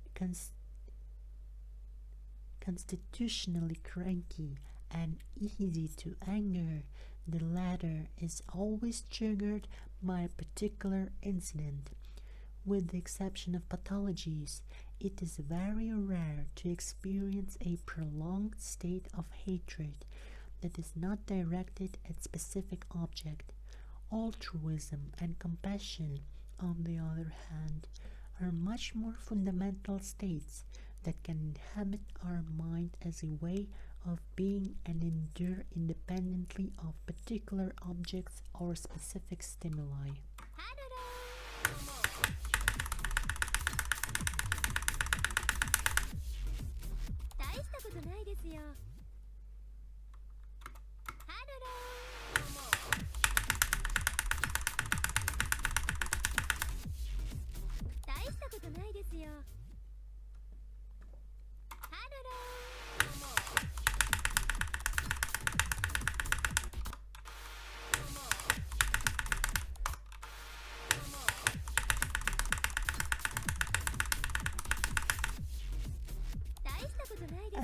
cranky and easy to anger, the latter is always triggered by a particular incident. With the exception of pathologies, it is very rare to experience a prolonged state of hatred that is not directed at specific object. Altruism and compassion, on the other hand, are much more fundamental states that can inhabit our mind as a way of being and endure independently of particular objects or specific stimuli.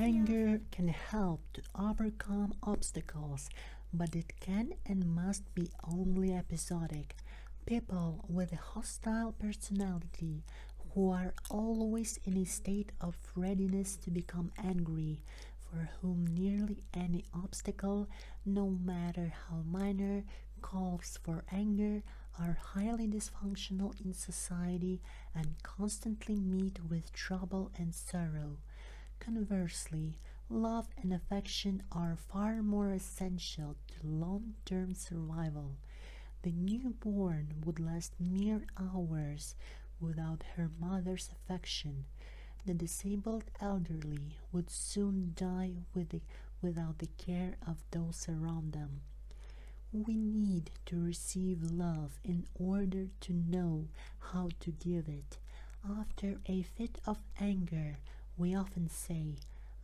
Anger can help to overcome obstacles, but it can and must be only episodic. People with a hostile personality who are always in a state of readiness to become angry, for whom nearly any obstacle, no matter how minor, calls for anger, are highly dysfunctional in society and constantly meet with trouble and sorrow. Conversely, love and affection are far more essential to long-term survival. The newborn would last mere hours without her mother's affection. The disabled elderly would soon die without the care of those around them. We need to receive love in order to know how to give it. After a fit of anger, we often say,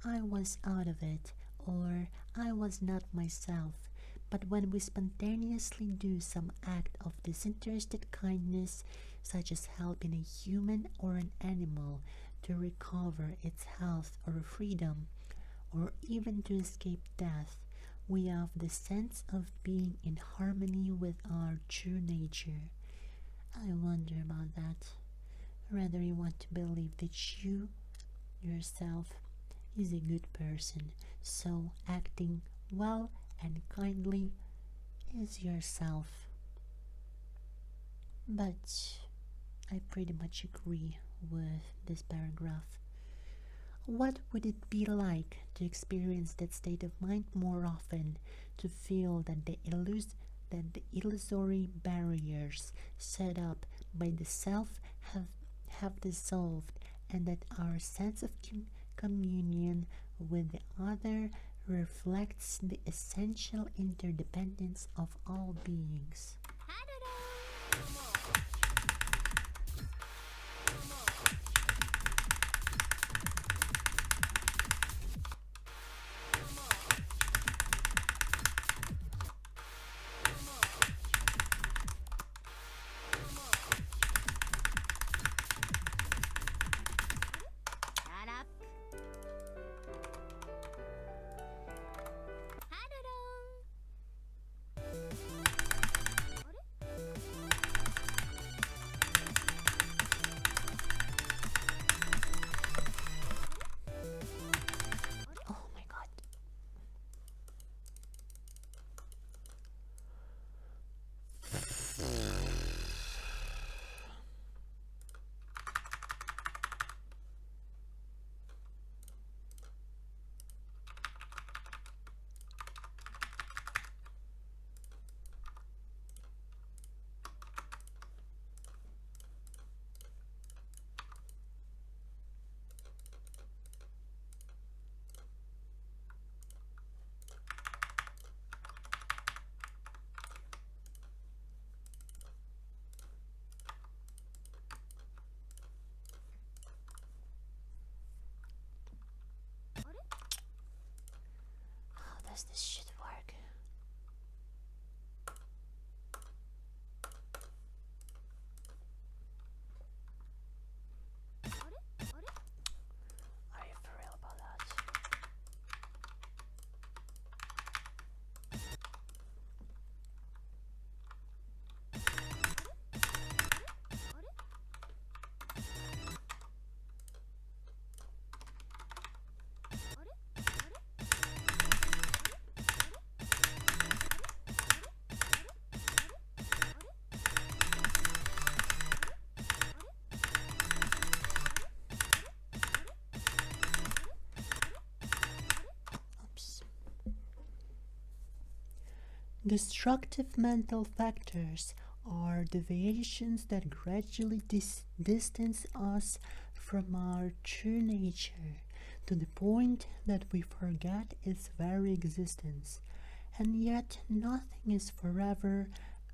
"I was out of it," or "I was not myself." But when we spontaneously do some act of disinterested kindness, such as helping a human or an animal to recover its health or freedom, or even to escape death, we have the sense of being in harmony with our true nature. I wonder about that. Whether you want to believe that you, yourself, is a good person, so acting well and kindly is yourself. But I pretty much agree with this paragraph. What would it be like to experience that state of mind more often, to feel that the illusory barriers set up by the self have dissolved, and that our sense of communion with the other reflects the essential interdependence of all beings? Oh my god. How does this shit work? Are you for real about that? Oops. Destructive mental factors are deviations that gradually distance us from our true nature, to the point that we forget its very existence. And yet nothing is forever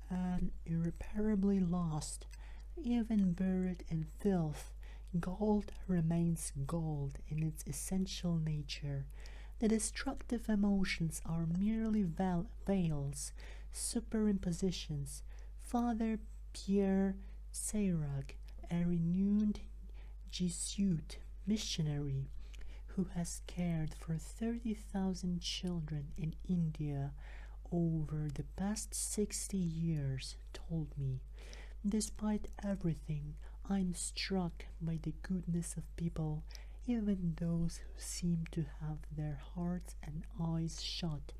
and irreparably lost. Even buried in filth, gold remains gold in its essential nature. The destructive emotions are merely veils, superimpositions. Father Pierre Seyrac, a renowned Jesuit missionary, who has cared for 30,000 children in India over the past 60 years, told me, "Despite everything, I'm struck by the goodness of people, even those who seem to have their hearts and eyes shut.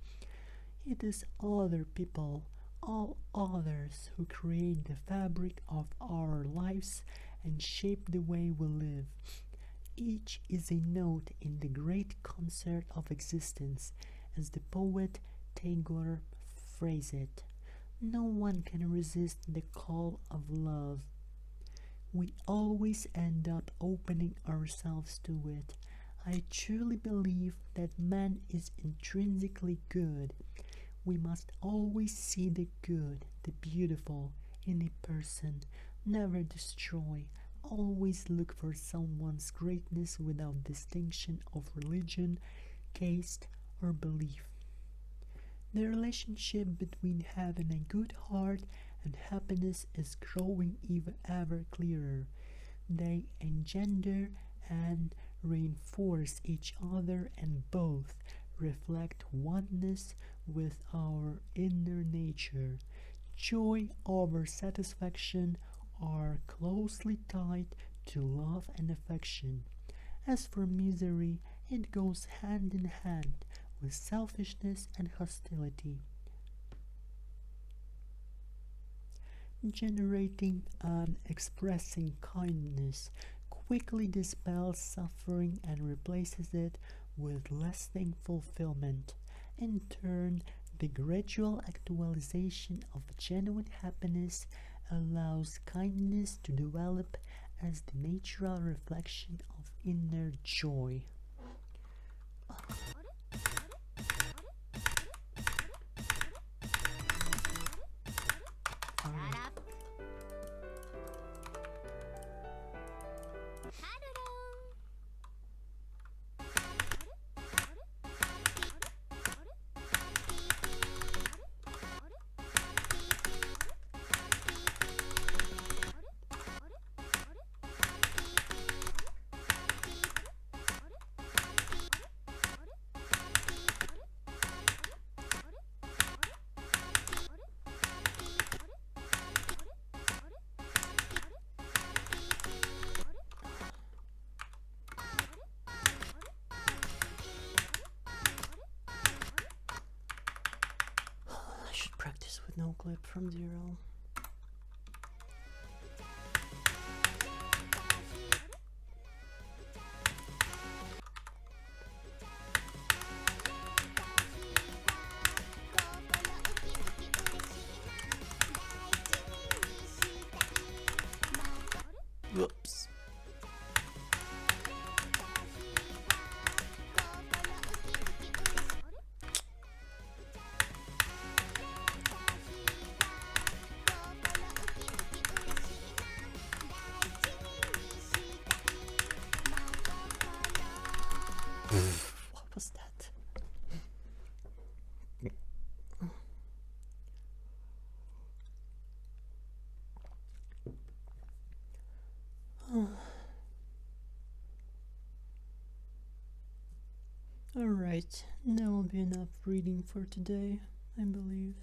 It is other people, all others, who create the fabric of our lives and shape the way we live. Each is a note in the great concert of existence, as the poet Tagore phrased it. No one can resist the call of love. We always end up opening ourselves to it. I truly believe that man is intrinsically good. We must always see the good, the beautiful, in a person, never destroy, always look for someone's greatness without distinction of religion, caste, or belief. The relationship between having a good heart and happiness is growing even ever clearer. They engender and reinforce each other, and both reflect oneness with our inner nature. Joy over satisfaction are closely tied to love and affection. As for misery, it goes hand in hand with selfishness and hostility. Generating and expressing kindness quickly dispels suffering and replaces it with lasting fulfillment. In turn, the gradual actualization of genuine happiness allows kindness to develop as the natural reflection of inner joy. I should practice with no clip from zero. Whoops. What was that? Alright, that will be enough reading for today, I believe.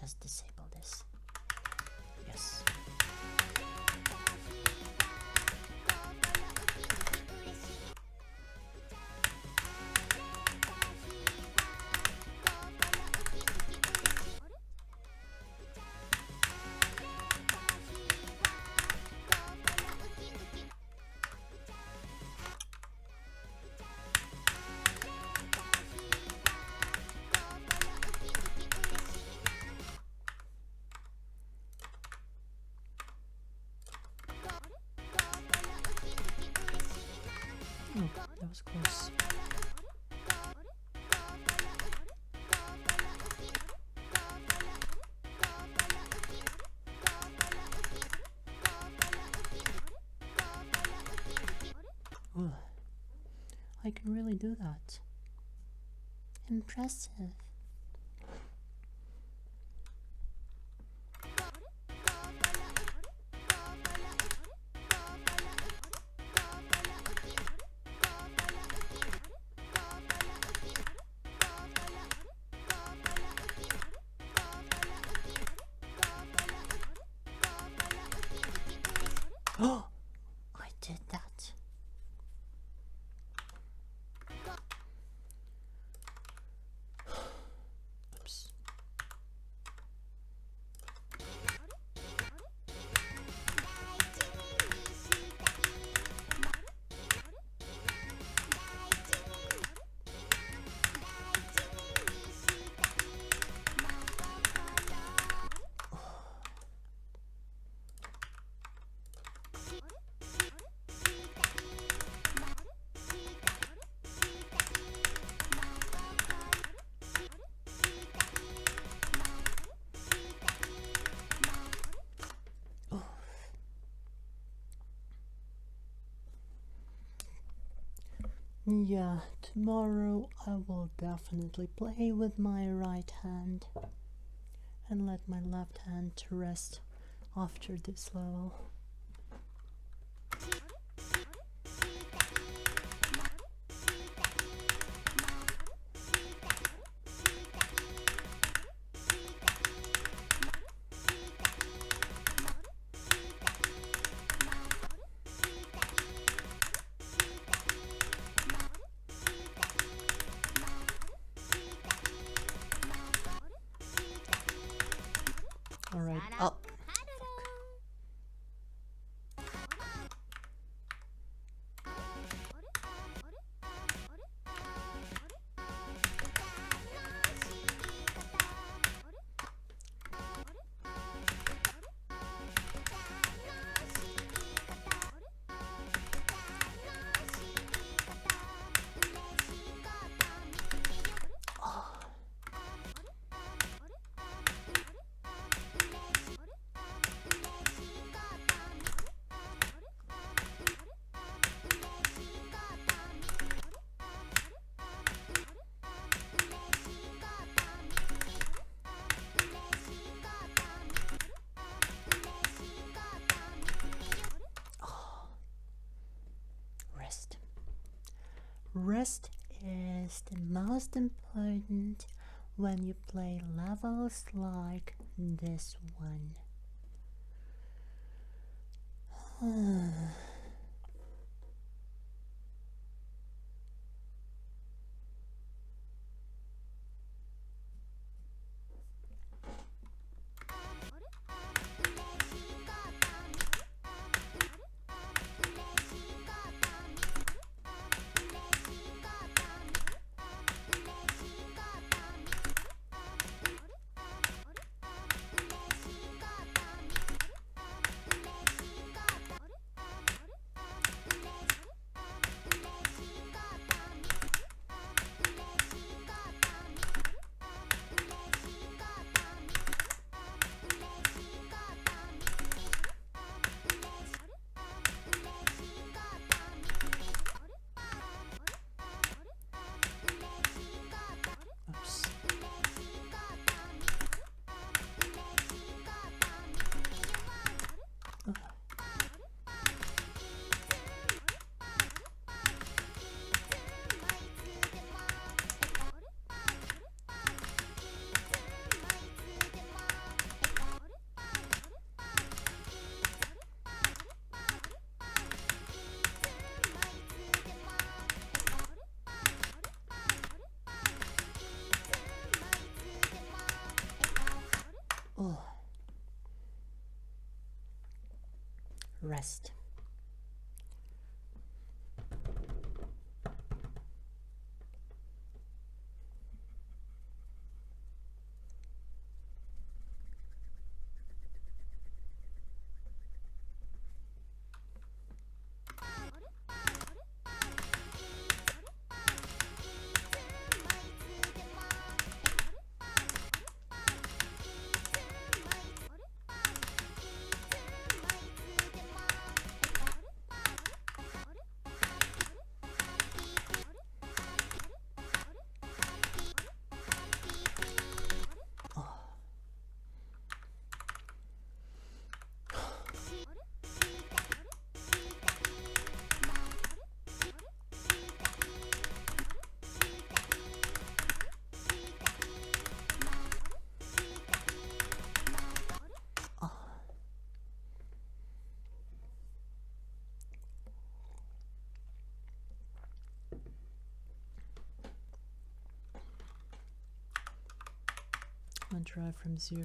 just disable this. Yes. Oh, that was close. Ooh, I can really do that. Impressive. Oh, I did that. Oops. Yeah, tomorrow I will definitely play with my right hand and let my left hand to rest after this level. Alright, up. Rest is the most important when you play levels like this one. rest. I'll try from 0.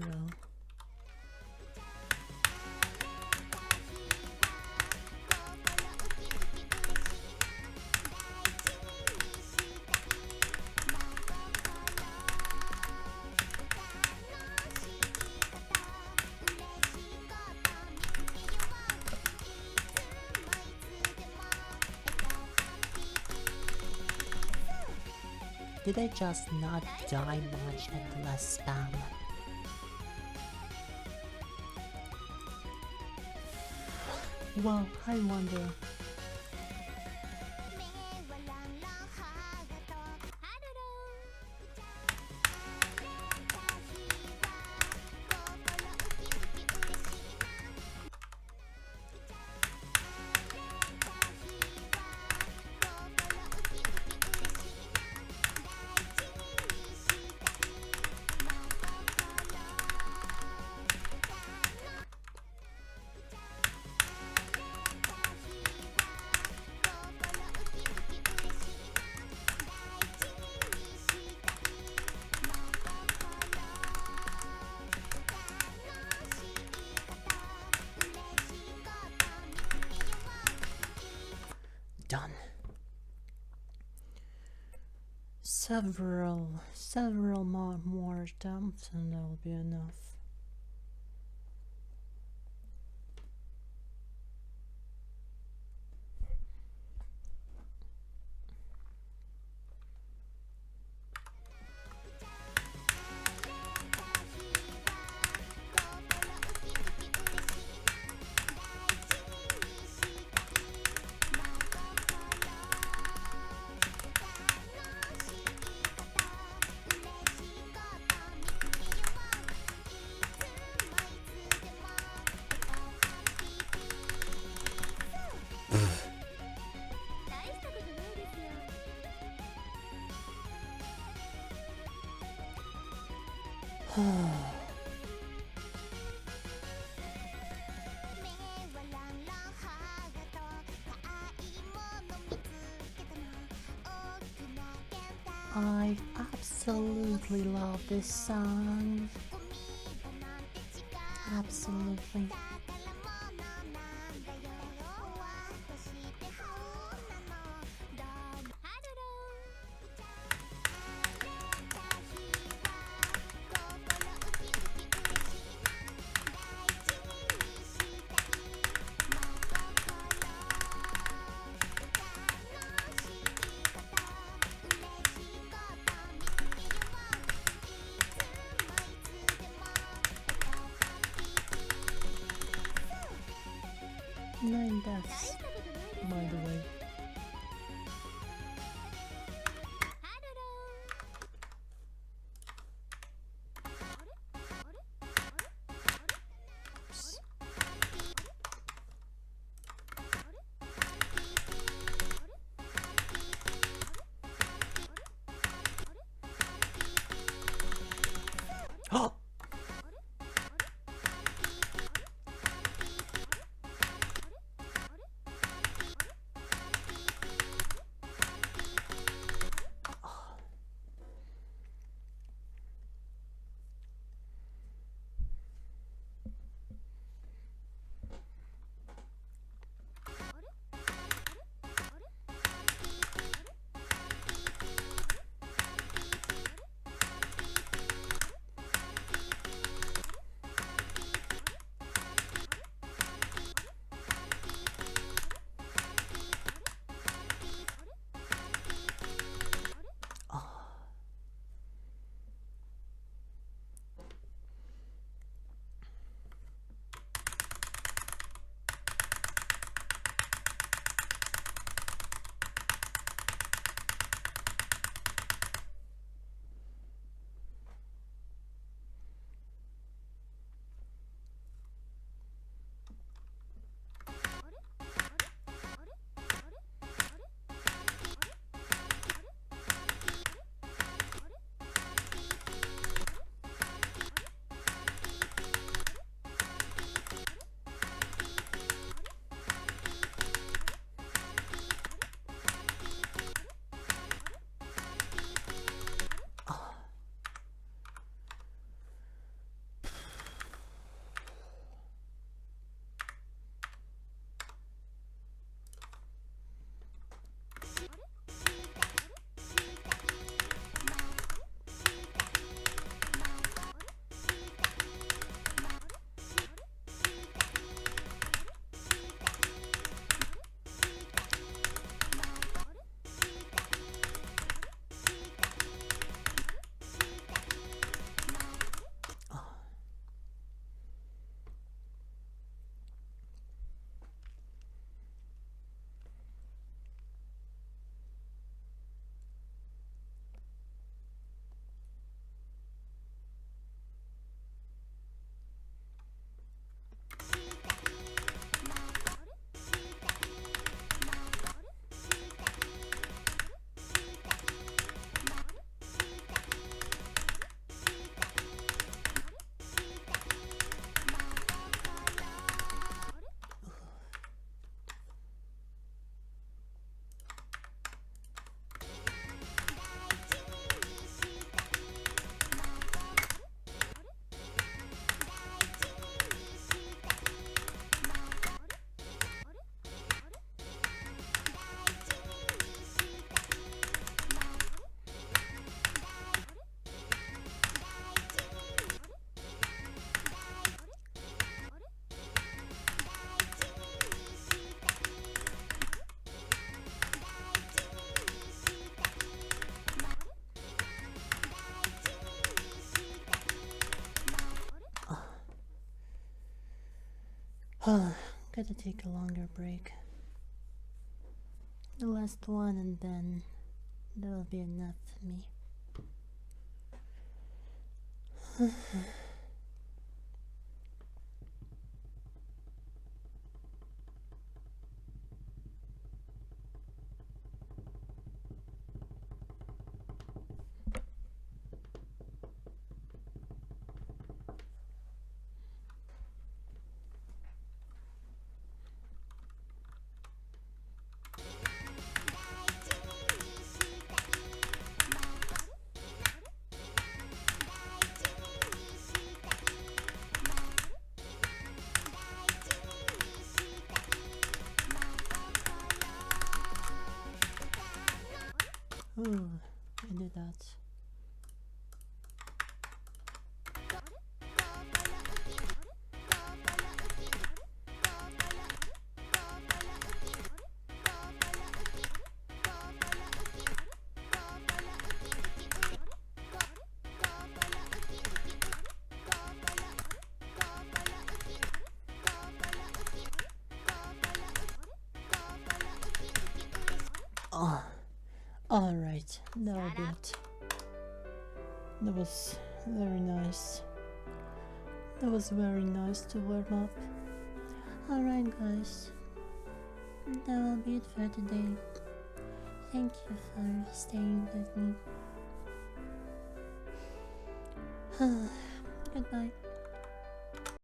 Did I just not die much at the last spam? Well, I wonder. Done. Several more attempts and that'll be enough. I absolutely love this song. Absolutely. Nine deaths, by the way. Oops. Oh! Gotta take a longer break. The last one, and then that'll be enough for me. Oh, I did that. Oh. Alright, that'll be it. That was very nice. That was very nice to warm up. Alright guys, that will be it for today. Thank you for staying with me. Goodbye.